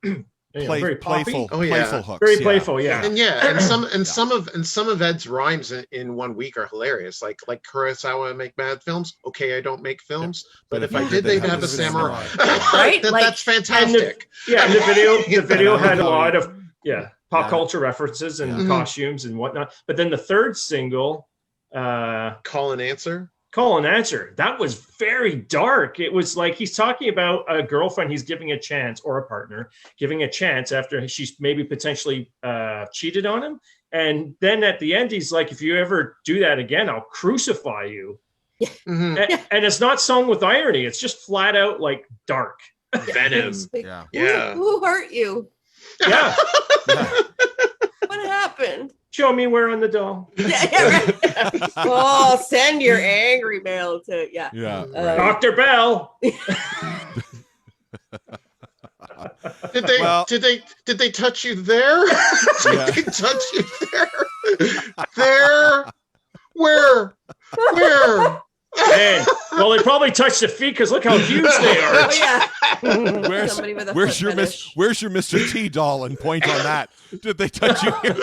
very poppy. playful, Oh, yeah. playful hooks. Very yeah. playful, yeah. and some of Ed's rhymes in 1 week are hilarious. Like Kurosawa make bad films. Okay, I don't make films, but if I did, they'd have a samurai. Right? That's fantastic. And the video had a lot of pop Yeah. culture references and costumes and whatnot. But then the third single, Call and answer. Call and Answer, that was very dark. It was like he's talking about a girlfriend he's giving a chance, or a partner giving a chance after she's maybe potentially cheated on him. And then at the end, he's like, if you ever do that again, I'll crucify you. Mhm. And it's not sung with irony. It's just flat out like dark. Venom. Yeah. Yeah. Who hurt you? Yeah. What happened? Show me where on the doll. Right. Oh, send your angry mail to Yeah. Dr. Bell. Did they Well- did they touch you there? Yeah. Did they touch you there? There? Where? Man, well, they probably touched the feet because look how huge they are. Oh yeah. Where's Somebody with a where's foot your fetish. where's your Mr. T doll, and point on that? Did they touch you here?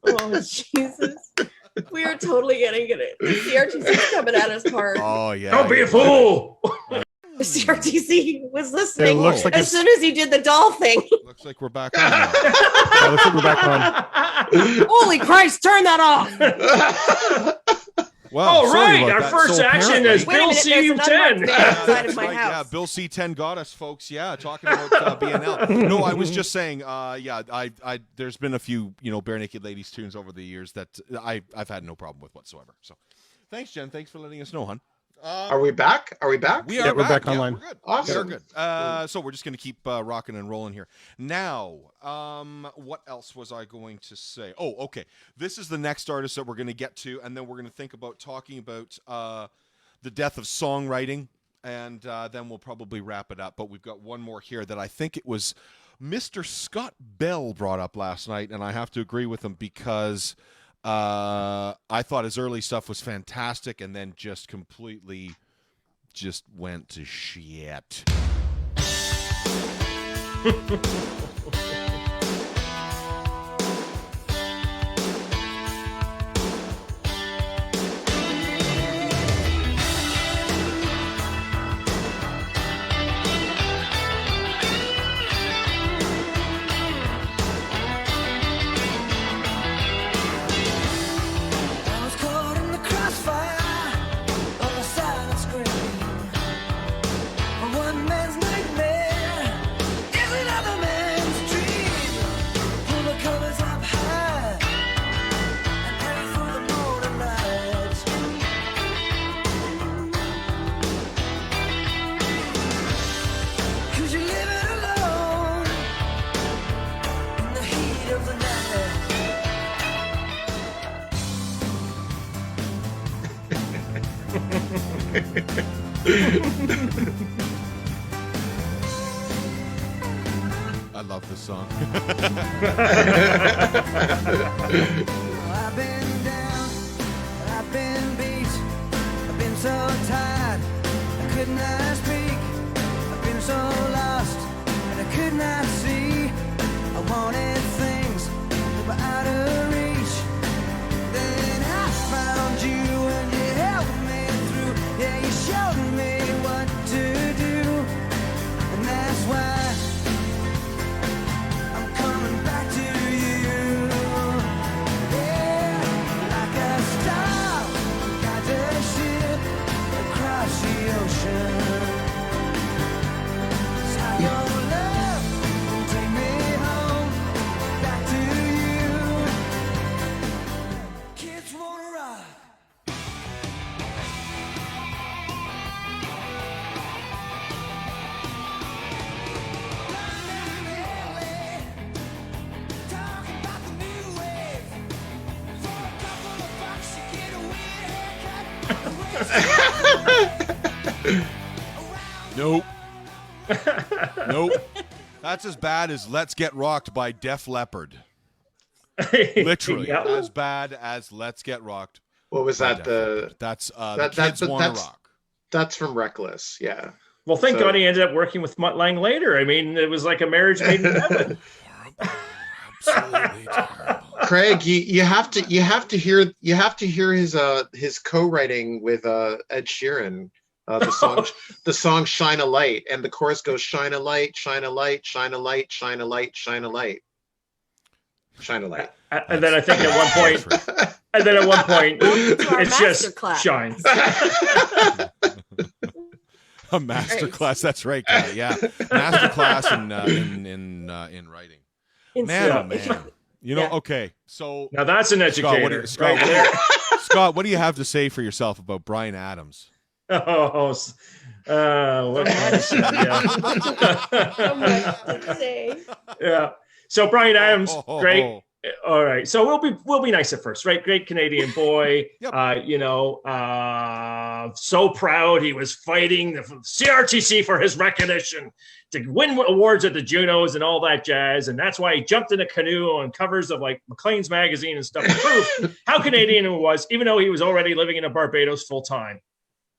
Oh Jesus. We are totally getting it. The CRTC coming at us hard. Oh yeah. Don't be a fool. The CRTC was listening It looks like as soon as he did the doll thing. Looks like we're back on now. Yeah, looks like we're back on. Holy Christ, turn that off. Well, All sorry right, about our that. first So action apparently- is Wait a Bill minute, there's an CU10. unmarked van outside That's of my right, house. yeah, Bill C10 got us, folks. Yeah, talking about BNL. No, I was just saying. I there's been a few Bare Naked Ladies tunes over the years that I've had no problem with whatsoever. So, thanks, Jen. Thanks for letting us know, hon. Are we back? Are we back? We are we're back Yeah, online. we're good. Awesome. We're good. So we're just going to keep rocking and rolling here. Now, what else was I going to say? Oh, okay. This is the next artist that we're going to get to, and then we're going to think about talking about the death of songwriting, and then we'll probably wrap it up. But we've got one more here that I think it was Mr. Scott Bell brought up last night, and I have to agree with him because I thought his early stuff was fantastic, and then just completely just went to shit. I was caught in the crossfire of a silent scream. One man's nightmare is another man's dream. Pull the covers up high and hurry through the morning lights. 'Cause you're living alone in the heat of the night. I love this song. I've been down, I've been beat, I've been so tired, I could not speak. I've been so lost, and I could not see. I wanted things that were out of reach. Then I found you, and you helped me through. Yeah, you showed me what to do, and that's why I'm coming back to you. Yeah, like a star, got a ship across the ocean. It's how your love can take me home, back to you. Kids wanna rock. Talking about the new wave. For a couple of bucks, you get a weird haircut. Nope. Nope. That's as bad as Let's Get Rocked by Def Leppard. Literally. Yeah. As bad as Let's Get Rocked. What was by that? Def Leppard. That's that- the Kids but Wanna that's- Rock. That's from Reckless. Yeah. Well, thank So- God he ended up working with Mutt Lange later. I mean, it was like a marriage made in heaven. Absolutely terrible. Craig, you have to hear his co-writing with Ed Sheeran. The song "Shine a Light," and the chorus goes "Shine a light, shine a light, shine a light, shine a light, shine a light, shine a light." And then I think at one point, Welcome to our it's just masterclass. shine. A masterclass. That's right, Kat. Yeah, masterclass in writing. Man, oh man. You know, Yeah. okay. So Now that's an educator. Scott, right there. Scott, what do you have to say for yourself about Bryan Adams? Oh, what can I say? So much Yeah. to say. Yeah. So Bryan Adams, Oh. great. All right. So we'll be nice at first, right? Great Canadian boy. Yep. So proud he was fighting the CRTC for his recognition to win awards at the Junos and all that jazz. And that's why he jumped in a canoe on covers of like Maclean's magazine and stuff to prove how Canadian he was, even though he was already living in Barbados full time.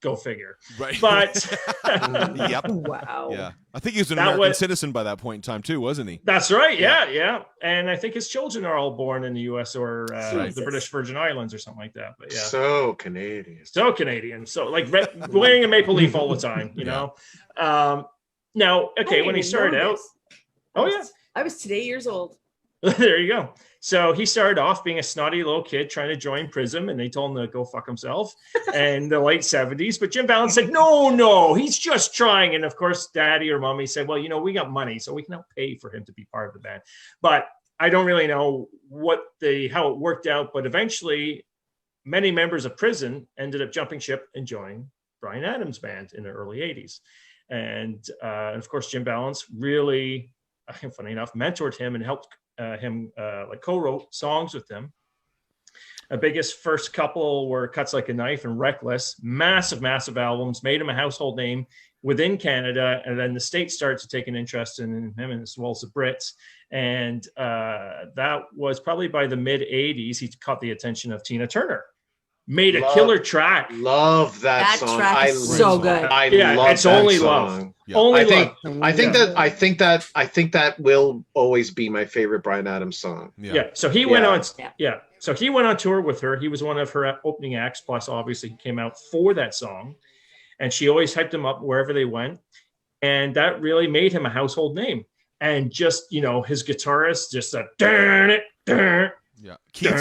Go figure. Right. But Yep. Wow. Yeah. I think he was an That American was- citizen by that point in time too, wasn't he? that's right. Yeah. And I think his children are all born in the U.S. or the Jesus. British Virgin Islands or something like that. But yeah. So Canadian. So Canadian. So like wearing a maple leaf all the time, you know? Now, I okay, didn't when he even started know out, this. oh yeah, I was today years old. there you go. So he started off being a snotty little kid trying to join Prism, and they told him to go fuck himself in the late 70s. But Jim Valance said, no, he's just trying. And of course, daddy or mommy said, well, we got money, so we can help pay for him to be part of the band. But I don't really know how it worked out. But eventually, many members of Prison ended up jumping ship and joining Bryan Adams' band in the early 80s. And of course, Jim Valance really, funny enough, mentored him and helped him co-wrote songs with him. The biggest first couple were Cuts Like a Knife and Reckless, massive albums, made him a household name within Canada. And then the States started to take an interest in him, and as well as the Brits. And that was probably by the mid 80s, he caught the attention of Tina Turner. Made a killer track. Love that song. track is so good. I Yeah, love it's that only song. love. Yeah. Only I think love. I think that will always be my favorite Bryan Adams song. Yeah. So he went Yeah. on. Yeah. So he went on tour with her. He was one of her opening acts. Plus, obviously, he came out for that song, and she always hyped him up wherever they went, and that really made him a household name. And just his guitarist, just a darn it, darn. Yeah. Keith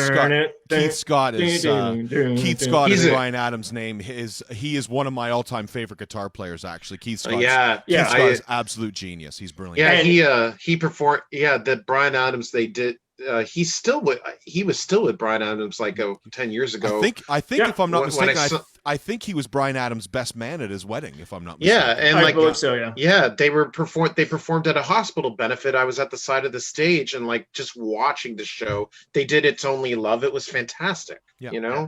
Scott is He's a- Bryan Adams' name. He is one of my all-time favorite guitar players, actually. Keith Scott. Yeah, Keith Scott I- is absolute genius. He's brilliant. Yeah, he performed. Yeah, that Bryan Adams. They did. He was still with Bryan Adams like 10 years ago. I think Yeah. if I'm not When I mistaken, saw- I think he was Bryan Adams' best man at his wedding. If I'm not mistaken. Yeah, and I believe so. Yeah. yeah, they performed at a hospital benefit. I was at the side of the stage and just watching the show. They did It's Only Love. It was fantastic. Yeah.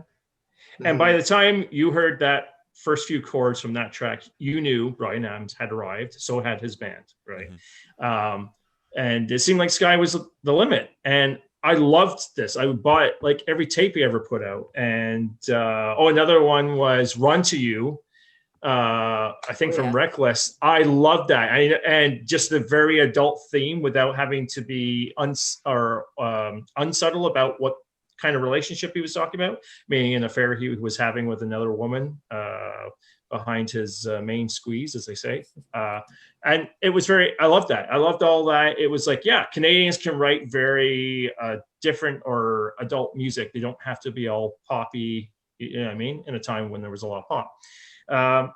And by the time you heard that first few chords from that track, you knew Bryan Adams had arrived. So had his band, right? And it seemed like sky was the limit. And I loved this. I bought like every tape he ever put out. And another one was Run to You. I think from Reckless. I loved that. And just the very adult theme without having to be unsubtle about what kind of relationship he was talking about, meaning an affair he was having with another woman behind his main squeeze, as they say. And it was I loved that. I loved all that. It was like, yeah, Canadians can write very different or adult music. They don't have to be all poppy, you know what I mean, in a time when there was a lot of pop.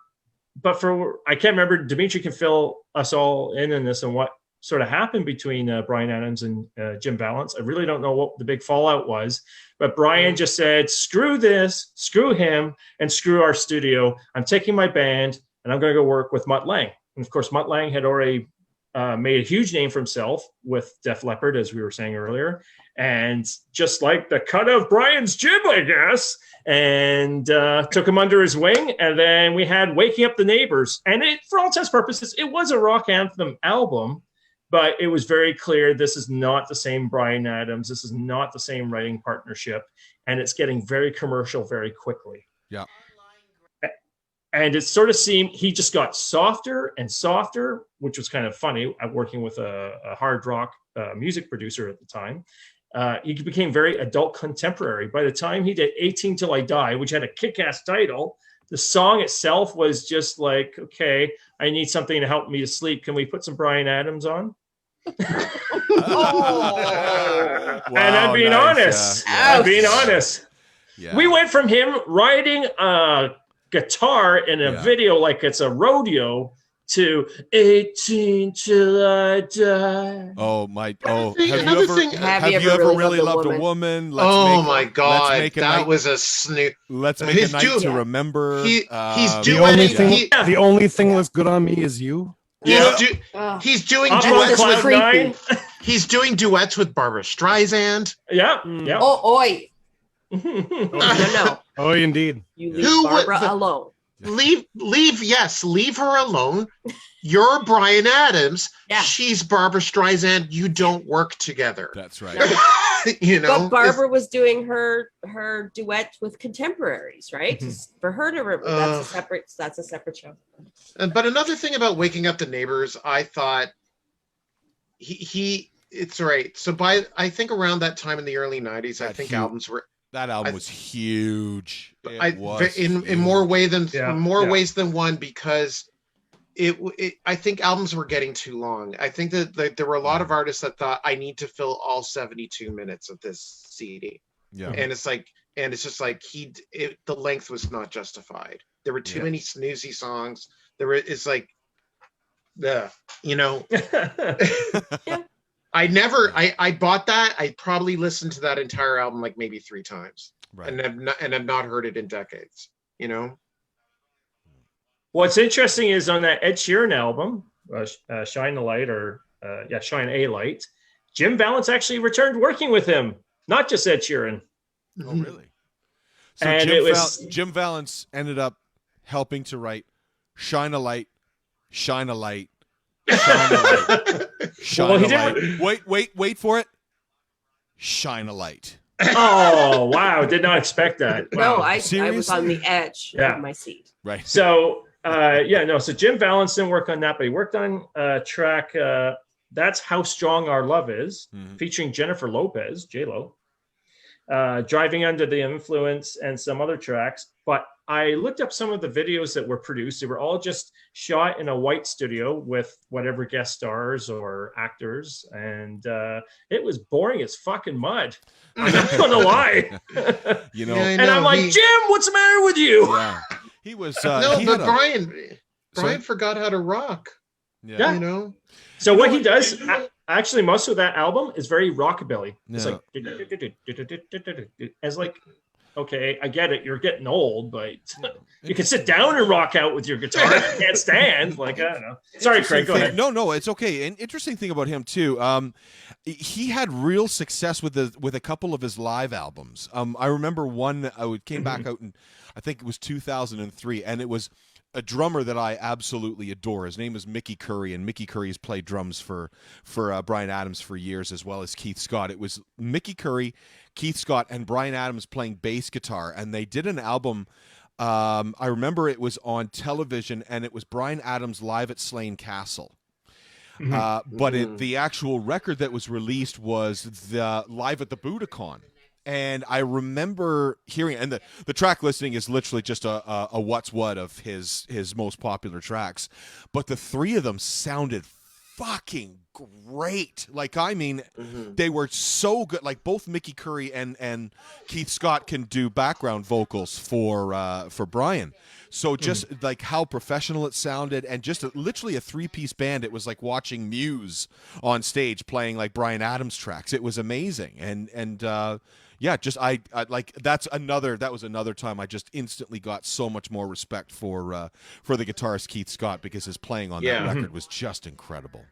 But I can't remember, Dimitri can fill us all in this and what sort of happened between Bryan Adams and Jim Valance. I really don't know what the big fallout was, but Bryan just said, screw this, screw him, and screw our studio. I'm taking my band and I'm going to go work with Mutt Lange. And of course, Mutt Lange had already made a huge name for himself with Def Leppard, as we were saying earlier. And just like the cut of Bryan's jib, I guess, and took him under his wing. And then we had Waking Up the Neighbors. And for all intents and purposes, it was a rock anthem album, but it was very clear this is not the same Bryan Adams. This is not the same writing partnership. And it's getting very commercial very quickly. Yeah. And it sort of seemed he just got softer and softer, which was kind of funny. I'm working with a hard rock music producer at the time. He became very adult contemporary. By the time he did 18 Till I Die, which had a kick-ass title, the song itself was just like, okay, I need something to help me to sleep. Can we put some Bryan Adams on? Oh. And I'm being honest. I'm being honest. Yeah. We went from him riding a guitar in a video like it's a rodeo to 18 Till I Die. Oh my! Oh, Have you you ever ever really really loved loved a a woman? My God, let's make a that night, was a snoot. Let's make His a night du- to remember. He's The duetting. only thing, he- the only thing that's good on me is you. Yeah. He's doing Up on duets Cloud with. Nine. He's doing duets with Barbara Streisand. Yeah, yeah. Oh, oi. No. Oh, indeed. You leave Who would- Barbara alone. Leave her alone. You're Bryan Adams. Yeah. She's Barbara Streisand. You don't work together. That's right. You know. But Barbara was doing her duet with contemporaries, right? For her to that's a separate show. But another thing about Waking Up the Neighbors, I thought it's right. So I think around that time in the early 90s, I think albums were. That album was huge. In more ways than one, because I think albums were getting too long. I think that there were a lot of artists that thought, I need to fill all 72 minutes of this CD. Yeah. And it's just like the length was not justified. There were too many snoozy songs. I bought that. I probably listened to that entire album like maybe 3 times, Right. and have not heard it in decades. You know. What's interesting is on that Ed Sheeran album, Shine a Light, Shine a Light, Jim Vallance actually returned working with him, not just Ed Sheeran. Oh, really? So And Jim Vallance ended up helping to write "Shine a Light, Shine a Light, Shine a Light, Shine a Light." Wait for it. Shine a light. Oh, wow. Did not expect that. Wow. No, I was on the edge of my seat. Right. So, so Jim Vallance didn't work on that, but he worked on a track, That's How Strong Our Love Is, featuring Jennifer Lopez, J-Lo, Driving Under the Influence, and some other tracks. But I looked up some of the videos that were produced. They were all just shot in a white studio with whatever guest stars or actors. And it was boring as fucking mud. I'm not going to lie. I'm like, Jim, what's the matter with you? Yeah. He was. Brian forgot how to rock. Yeah. You know? So what he does, actually, most of that album is very rockabilly. It's like, it's like, okay, I get it. You're getting old, but you can sit down and rock out with your guitar. You can't stand. Like, I don't know. Sorry, Craig, go ahead. No, it's okay. An interesting thing about him too. He had real success with a couple of his live albums. I remember one that came back out in, I think it was 2003, and it was a drummer that I absolutely adore. His name is Mickey Curry, and Mickey Curry has played drums for Bryan Adams for years, as well as Keith Scott. It was Mickey Curry, Keith Scott, and Bryan Adams playing bass guitar, and they did an album. I remember it was on television, and it was Bryan Adams live at Slane Castle. But the actual record that was released was the live at the Budokan. And I remember hearing, and the track listing is literally just a what's what of his most popular tracks, but the 3 of them sounded fucking great. Like, I mean, they were so good. Like, both Mickey Curry and Keith Scott can do background vocals for Bryan. So just like how professional it sounded, and just literally a 3-piece band. It was like watching Muse on stage playing like Bryan Adams tracks. It was amazing. And yeah, just I like that was another time I just instantly got so much more respect for the guitarist Keith Scott, because his playing on that record was just incredible.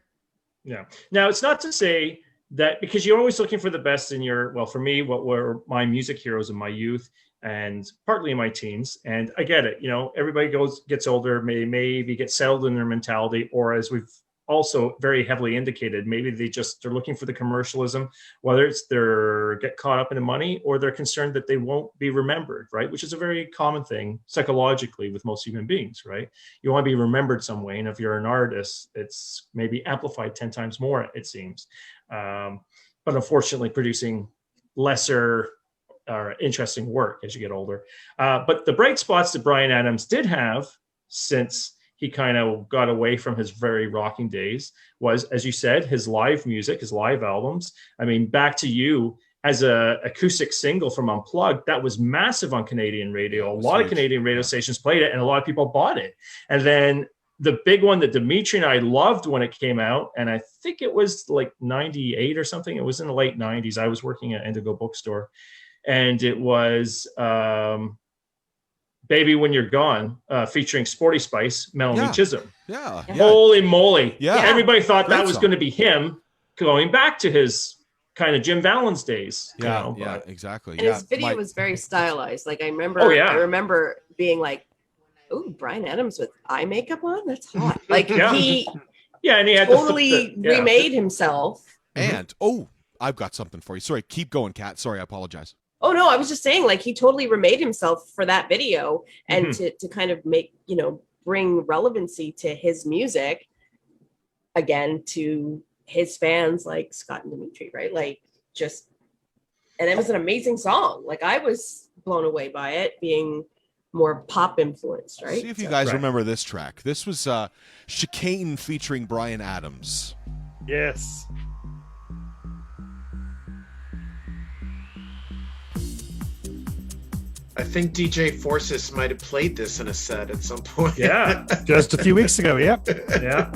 Yeah. Now, it's not to say that, because you're always looking for the best in for me, what were my music heroes in my youth and partly in my teens. And I get it. Everybody gets older, maybe get settled in their mentality, or as we've also very heavily indicated. Maybe they're looking for the commercialism, whether it's they're get caught up in the money or they're concerned that they won't be remembered, right? Which is a very common thing psychologically with most human beings, right? You want to be remembered some way. And if you're an artist, it's maybe amplified 10 times more, it seems. But unfortunately producing lesser or interesting work as you get older. But the bright spots that Bryan Adams did have since he kind of got away from his very rocking days was, as you said, his live music, his live albums. I mean, Back to You as a acoustic single from Unplugged, that was massive on Canadian radio. A lot of Canadian radio stations played it and a lot of people bought it. And then the big one that Dimitri and I loved when it came out, and I think it was like 98 or something. It was in the late 90s. I was working at Indigo Bookstore, and it was Baby When You're Gone, featuring Sporty Spice, Melanie Chisholm. Yeah. Holy moly. Yeah. Everybody thought Great that was song. going to be him going back to his kind of Jim Valens days. you know, Yeah, but- exactly. And his video was very stylized. Like I remember, Oh, yeah. I remember being like, "Ooh, Bryan Adams with eye makeup on? That's hot!" Like Yeah. he Yeah, and he had totally the remade himself. And I've got something for you. Sorry, keep going, Kat. Sorry, I apologize. Oh no, I was just saying, like he totally remade himself for that video, and Mm-hmm. to kind of make bring relevancy to his music again to his fans like Scott and Dimitri, right? Like and it was an amazing song. Like I was blown away by it being more pop influenced, right? See if you guys remember this track. This was Chicane featuring Bryan Adams. Yes. I think DJ Forces might have played this in a set at some point. Yeah. Just a few weeks ago. Yep. Yeah.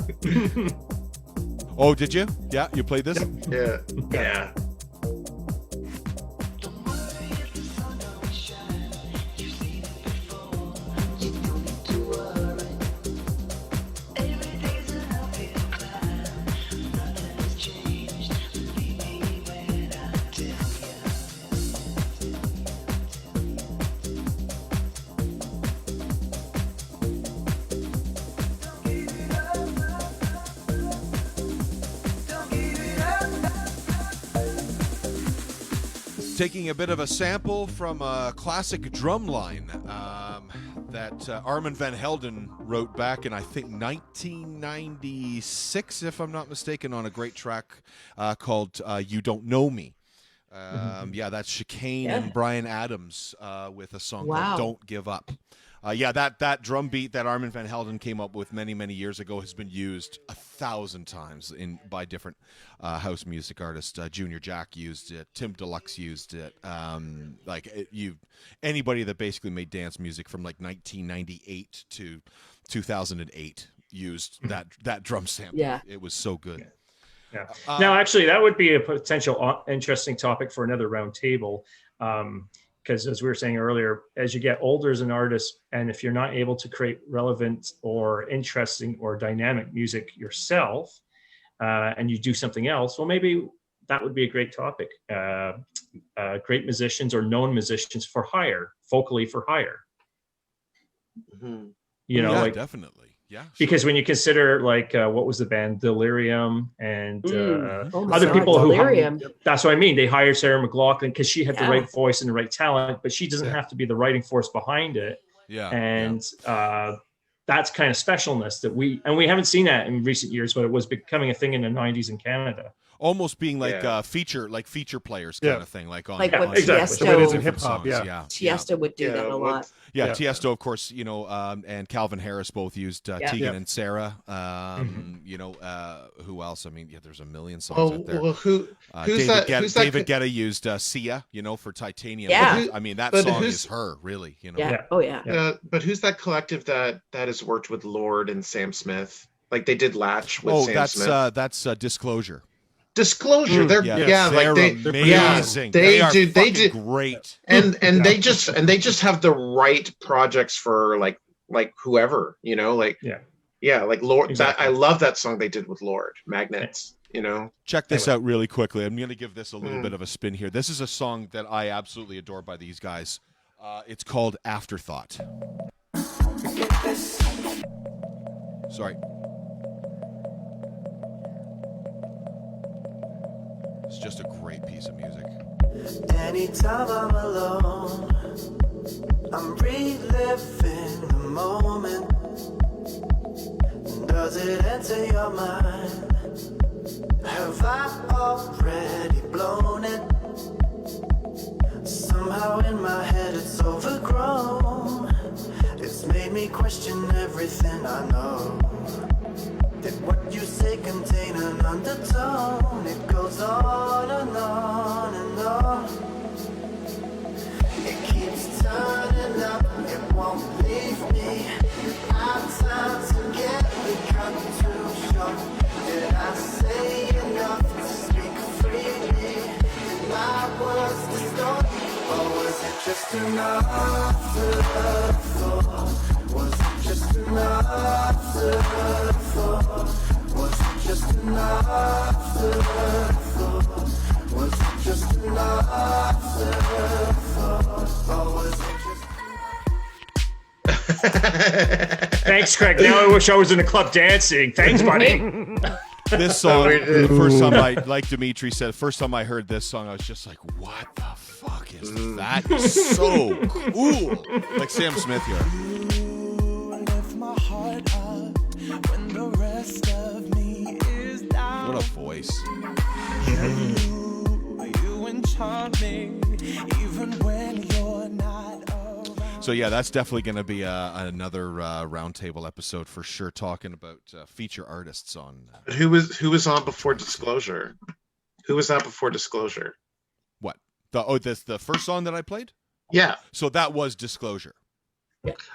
Oh, did you? Yeah, you played this? Yeah. Yeah. Taking a bit of a sample from a classic drum line that Armand van Helden wrote back in, I think, 1996, if I'm not mistaken, on a great track called You Don't Know Me. Yeah, that's Chicane and Bryan Adams with a song called Don't Give Up. That drum beat that Armand van Helden came up with many, many years ago has been used 1,000 times by different house music artists. Junior Jack used it. Tim Deluxe used it. Anybody that basically made dance music from like 1998 to 2008 used that drum sample. Yeah. It was so good. Yeah. Now, actually, that would be a potential interesting topic for another round table. Because as we were saying earlier, as you get older as an artist, and if you're not able to create relevant or interesting or dynamic music yourself, and you do something else, well, maybe that would be a great topic. Great musicians or known musicians for hire, vocally for hire. Mm-hmm. Definitely. Yeah. Because when you consider what was the band Delirium and other God, people Delirium. That's what I mean. They hired Sarah McLachlan because she had the right voice and the right talent, but she doesn't have to be the writing force behind it. Yeah. And that's kind of specialness that we haven't seen that in recent years, but it was becoming a thing in the 90s in Canada. Almost being like feature players kind of thing, like on Like what exactly. The way it is in Tiesto, hip hop. Yeah. Tiesto would do that a lot. Yeah, Tiesto, of course, and Calvin Harris both used Tegan and Sarah. Who else? I mean, there's a million songs out there. Well, who's David Guetta used Sia, for Titanium. Yeah. I mean, that but song who's- is her, really. Yeah. Oh yeah. but who's that collective that has worked with Lord and Sam Smith? Like they did Latch with Sam Smith. That's Disclosure. Disclosure. They're they're amazing. They are great. And they just have the right projects for like whoever, like Lord. Exactly. I love that song they did with Lord, Magnets. Check this out really quickly. I'm going to give this a little bit of a spin here. This is a song that I absolutely adore by these guys. It's called Afterthought. Sorry. It's just a great piece of music. Anytime I'm alone, I'm reliving the moment. Does it enter your mind? Have I already blown it? Somehow in my head it's overgrown. It's made me question everything I know. Did what you say contain an undertone? It goes on and on and on. It keeps turning up, it won't leave me. Our times together cut too short. Did I say enough to speak freely? Did my words distort? Or was it just an afterthought? Was it just an afterthought? Was it just an afterthought? Was it just an afterthought? Or was it just... Thanks, Craig. Now I wish I was in a club dancing. Thanks, buddy. This song, the first time like Dimitri said, first time I heard this song, I was just like, what the fuck is that? It's so cool. Like Sam Smith here. What a voice. So yeah, that's definitely going to be another roundtable episode for sure, talking about feature artists on. But who was on before Disclosure? Who was that before Disclosure? What? The first song that I played? Yeah. So that was Disclosure.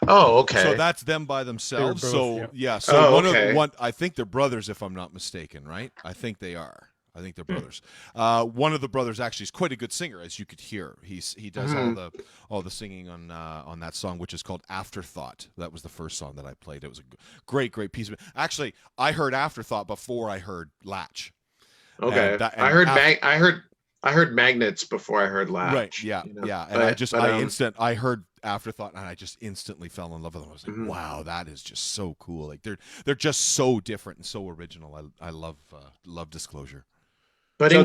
Oh, okay. So that's them by themselves. Both, so yeah. So okay. I think they're brothers, if I'm not mistaken, right? I think they are. I think they're brothers. One of the brothers actually is quite a good singer, as you could hear. He does all the singing on that song, which is called Afterthought. That was the first song that I played. It was a great piece of it. Actually, I heard Afterthought before I heard Latch. Okay. I heard Magnets before I heard Latch. Right. Yeah. You know? Yeah. And I heard Afterthought, and I just instantly fell in love with them. I was like, wow, that is just so cool. Like they're just so different and so original. I love Disclosure. But So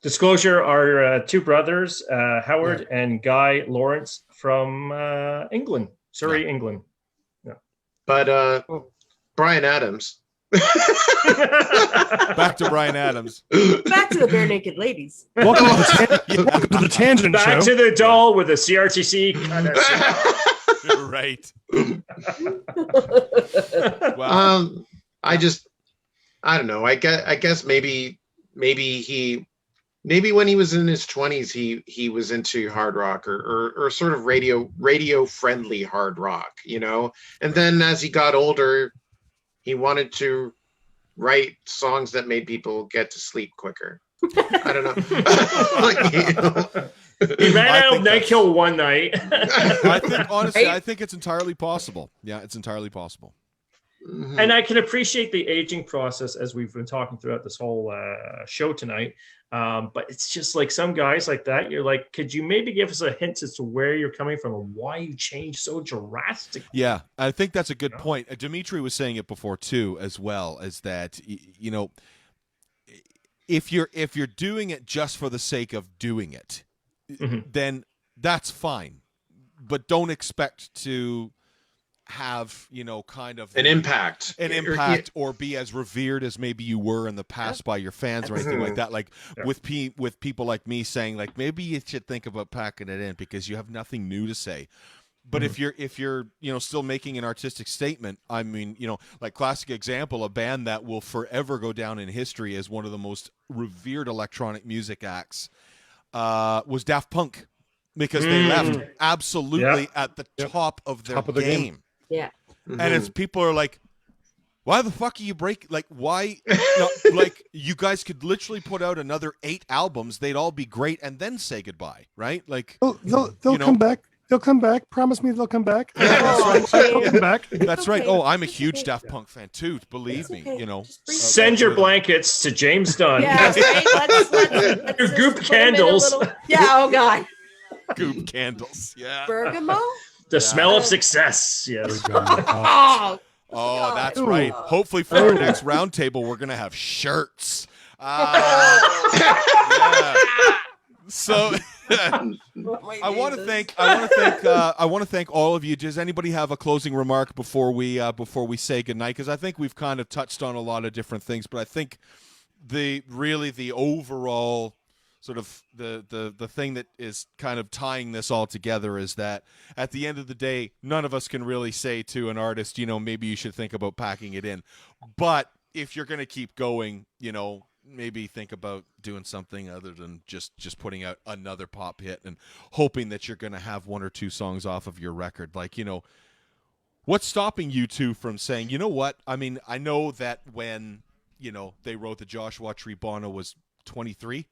Disclosure are two brothers, Howard and Guy Lawrence from England, Surrey, England. Yeah. But Bryan Adams. Back to Bryan Adams. Back to the Bare Naked Ladies. Welcome to the Tangent Back Show. to the doll with a CRTC. Right. Wow. I don't know. I guess maybe when he was in his 20s he was into hard rock or sort of radio friendly hard rock, you know. And then as he got older, he wanted to write songs that made people get to sleep quicker. I don't know. Like, you know. He ran out of Nightkill one night. I think honestly, I think it's entirely possible. Yeah, it's entirely possible. Mhm. And I can appreciate the aging process, as we've been talking throughout this whole show tonight. But it's just like some guys like that, you're like, could you maybe give us a hint as to where you're coming from and why you changed so drastically? Yeah, I think that's a good point. Dimitri was saying it before too, as well, as that, you know, if you're doing it just for the sake of doing it, then that's fine. But don't expect to have, you know, kind of an impact or be as revered as maybe you were in the past by your fans or anything like that. Like with people like me saying, like, maybe you should think about packing it in because you have nothing new to say. But if you're you know, still making an artistic statement, I mean, you know, like classic example, a band that will forever go down in history as one of the most revered electronic music acts was Daft Punk, because they left absolutely at the top of their game. Yeah. And it's people are like, why the fuck are you why like you guys could literally put out another 8 albums, they'd all be great, and then say goodbye, right? Like They'll come back. They'll come back. Promise me they'll come back. They'll come back. That's right. Oh, I'm a huge Daft Punk fan too. Believe me, you know. Send your blankets to James Dunn. Yeah, right. Let's Your goop just put 'em in a candles. Yeah, oh God. Goop candles. Yeah. Bergamo? The smell of success. Yes. Oh, Oh, that's right. Hopefully for our next roundtable, we're going to have shirts. Yeah. So My I want to Jesus. thank all of you. Does anybody have a closing remark before we say goodnight? Because I think we've kind of touched on a lot of different things, but I think the overall sort of the thing that is kind of tying this all together is that at the end of the day, none of us can really say to an artist, maybe you should think about packing it in. But if you're going to keep going, maybe think about doing something other than just putting out another pop hit and hoping that you're going to have one or two songs off of your record. Like, what's stopping you two from saying, you know what? I mean, I know that when, they wrote the Joshua Tree, Bono was 23,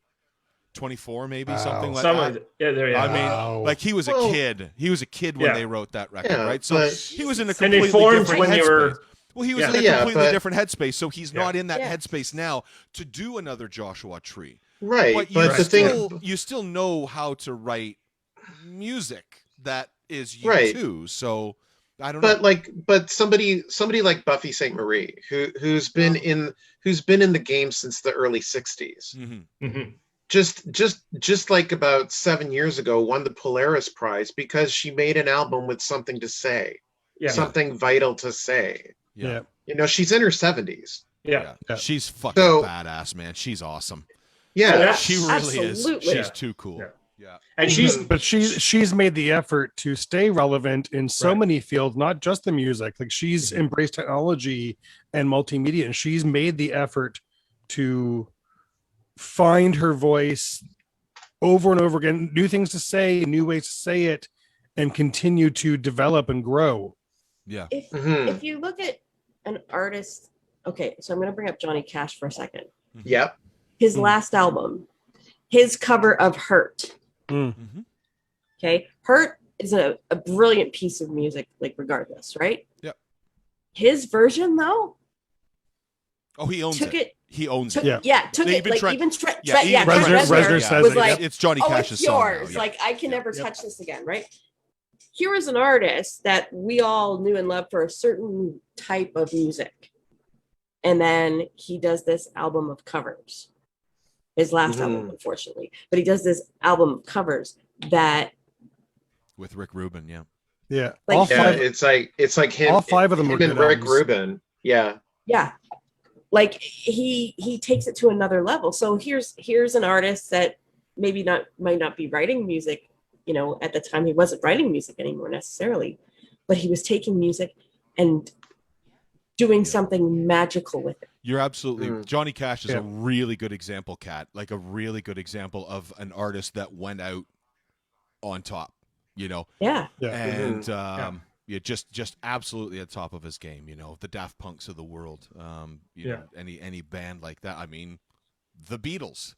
24, maybe something like that. Yeah, there you I go. mean, like he was a kid. He was a kid when Yeah. they wrote that record, Yeah, right? So but- he was in a And they completely formed different when they headspace. were- Well, he was Yeah. in a Yeah, completely but- different headspace, so he's not in that Yeah. headspace now to do another Joshua Tree. Right, But but the still, thing, you still know how to write music that is you Right. too. So I don't know. but somebody like Buffy St. Marie, who's been in the game since the early '60s, Mhm. just like about 7 years ago, won the Polaris Prize because she made an album with something to say, Yeah. something vital to say. Yeah. She's in her 70s. Yeah. Yeah. She's fucking So- badass, man. She's awesome. Yeah, Yeah. She really is. Absolutely. She's Yeah. too cool. Yeah. Yeah. And she's But she's made the effort to stay relevant in so Right. many fields, not just the music. Like she's Mhm. embraced technology and multimedia, and she's made the effort to find her voice over and over again, new things to say, new ways to say it, and continue to develop and grow. Yeah. If Mhm. if you look at an artist, okay, so I'm going to bring up Johnny Cash for a second. Yep. His Mm. last album, his cover of Hurt. Mm-hmm. Okay, Hurt is a brilliant piece of music, like regardless, right? Yep. His version though Oh, he owns took it. it. He owns Took, it. yeah, took They it even like Trent- even Trent, Yeah, Trent, even yeah, Trent Reznor- Reznor Reznor says was it, like, It's Johnny "Oh, Cash's it's song now, yours." yeah. Like I can never touch this again, right? Here is an artist that we all knew and loved for a certain type of music, and then he does this album of covers. His last album, unfortunately, but he does this album of covers that, With Rick Rubin, yeah. Yeah, Like- all Yeah, five. it's like him. All five of them him are and good Rick albums. Rubin. Yeah. yeah, like he takes it to another level. So here's an artist that might not be writing music, at the time he wasn't writing music anymore necessarily, but he was taking music and doing something magical with it. You're absolutely Johnny Cash is Yeah. a really good example, Kat. Like a really good example of an artist that went out on top, Yeah. Yeah. and yeah, just absolutely at the top of his game. The Daft Punks of the world. You know, any band like that. I mean, the Beatles.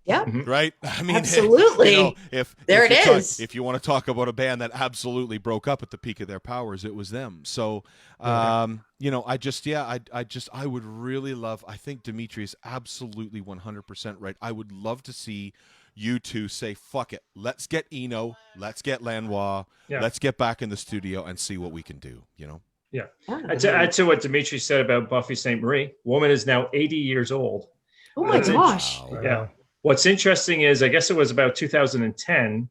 Yeah. Right? I mean, Absolutely. if There if it you're is. if you want to talk about a band that absolutely broke up at the peak of their powers, it was them. So, I would really love. I think Dimitri is absolutely 100% right. I would love to see you two say, "Fuck it, let's get Eno, let's get Lanois, Yeah. let's get back in the studio and see what we can do." Yeah. Add to what Dimitri said about Buffy St. Marie, woman is now 80 years old. Oh my That's it. gosh. Wow. Yeah. What's interesting is, I guess it was about 2010,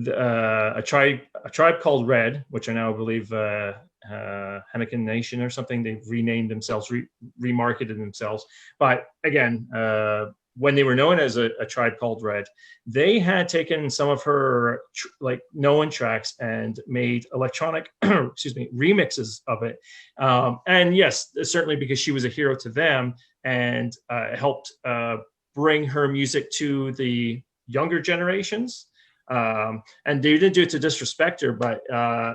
a tribe called Red, which I now believe Henneken Nation or something, they've renamed themselves, remarketed themselves. But again, when they were known as a tribe called Red, they had taken some of her known tracks and made electronic, remixes of it. And yes, certainly because she was a hero to them and helped bring her music to the younger generations. And they didn't do it to disrespect her, but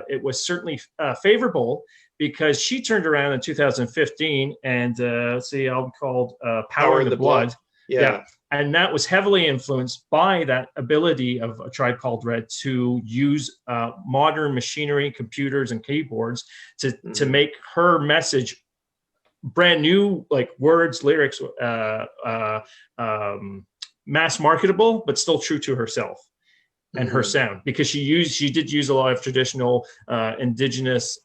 it was certainly favorable because she turned around in 2015 and let's see, album called Power in the Blood. Yeah. And that was heavily influenced by that ability of A Tribe Called Red to use modern machinery, computers, and keyboards to make her message brand new, like words, lyrics, mass marketable, but still true to herself and her sound, because she did use a lot of traditional indigenous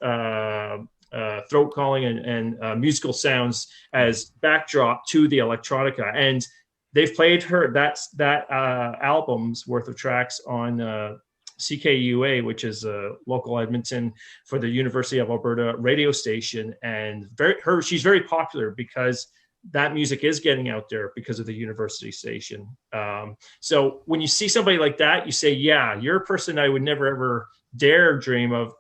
throat calling and musical sounds as backdrop to the electronica. And they've played that album's worth of tracks on CKUA, which is a local Edmonton for the University of Alberta radio station. And she's very popular because that music is getting out there because of the university station. So when you see somebody like that, you say, yeah, you're a person I would never, ever dare dream of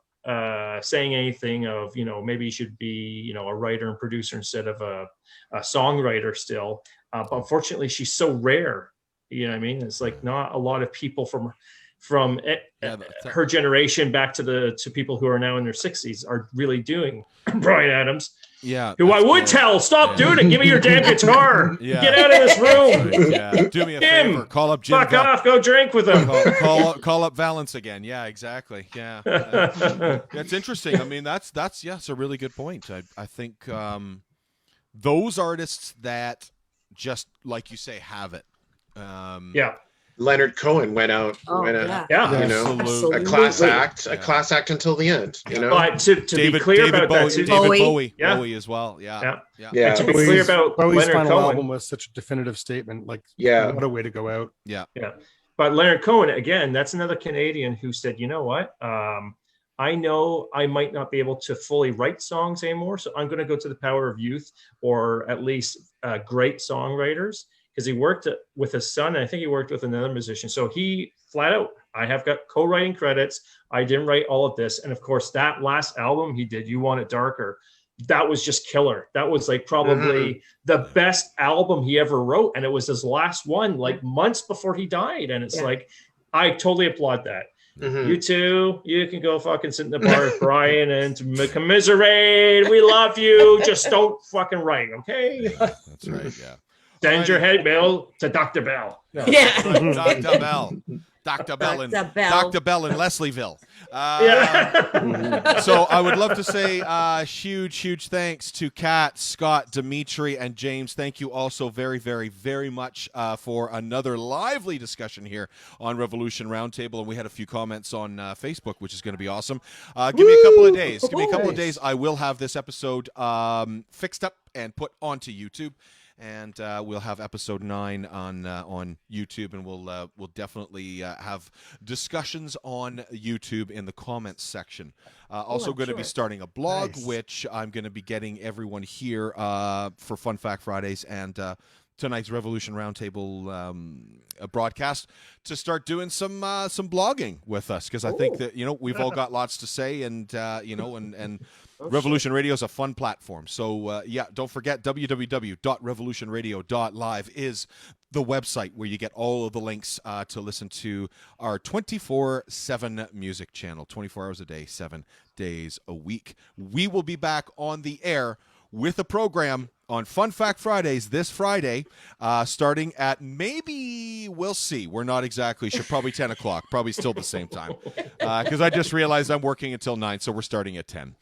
saying anything of, maybe you should be, a writer and producer instead of a songwriter still. But unfortunately, she's so rare. You know what I mean? It's like not a lot of people from her generation back to people who are now in their 60s are really doing Bryan Adams. Yeah. Who I would tell, stop doing it. Give me your damn guitar. Yeah. Get out of this room. Yeah. Do me a favor. Call up Jim. Fuck off. Go drink with him. Call up Valance again. Yeah, exactly. Yeah. That's interesting. I mean, that's it's a really good point. I think those artists that just, like you say, have it. Yeah. Leonard Cohen went out. Yeah. A class act until the end. But to be clear about that, too, David Bowie as well. Yeah. And to be clear about Bowie's Leonard final Cohen, album was such a definitive statement. Like, what a way to go out. Yeah. But Leonard Cohen, again, that's another Canadian who said, you know what? I know I might not be able to fully write songs anymore, so I'm going to go to the power of youth, or at least great songwriters. Because he worked with his son, and I think he worked with another musician. So he flat out, I have got co-writing credits. I didn't write all of this. And of course, that last album he did, You Want It Darker, that was just killer. That was like probably the best album he ever wrote. And it was his last one, like months before he died. And it's like, I totally applaud that. You two, you can go fucking sit in the bar with Brian and commiserate. We love you. Just don't fucking write, okay? That's right, yeah. Send your hate mail to Dr. Bell. Yeah. Dr. Bell. Dr. Bell in Leslieville. So I would love to say huge thanks to Kat, Scott, Dimitri, and James. Thank you also very, very, very much for another lively discussion here on Revolution Roundtable. And we had a few comments on Facebook, which is going to be awesome. Give me a couple of days. Give me a couple of days. I will have this episode fixed up and put onto YouTube. And we'll have episode 9 on YouTube, and we'll definitely have discussions on YouTube in the comments section. Also going to be starting a blog, which I'm going to be getting everyone here for Fun Fact Fridays and tonight's Revolution Roundtable broadcast to start doing some blogging with us, because I think that we've all got lots to say, and and Revolution Radio is a fun platform. So don't forget, www.revolutionradio.live is the website where you get all of the links to listen to our 24/7 music channel, 24 hours a day, 7 days a week. We will be back on the air with a program on Fun Fact Fridays this Friday, starting at maybe, we'll see. We're not exactly sure. Probably 10 o'clock. Probably still the same time. Because I just realized I'm working until 9, so we're starting at 10.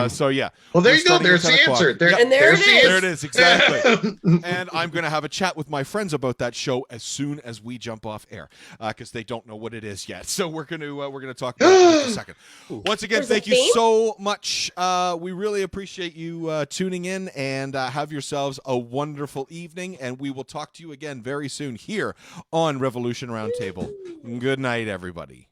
So, yeah. Well, there you go. There's the answer. And there it is. There it is, exactly. And I'm going to have a chat with my friends about that show as soon as we jump off air, because they don't know what it is yet. So we're going to talk about it in a second. Once again, thank you so much. We really appreciate you tuning in, and have yourselves a wonderful evening, and we will talk to you again very soon here on Revolution Roundtable. Good night, everybody.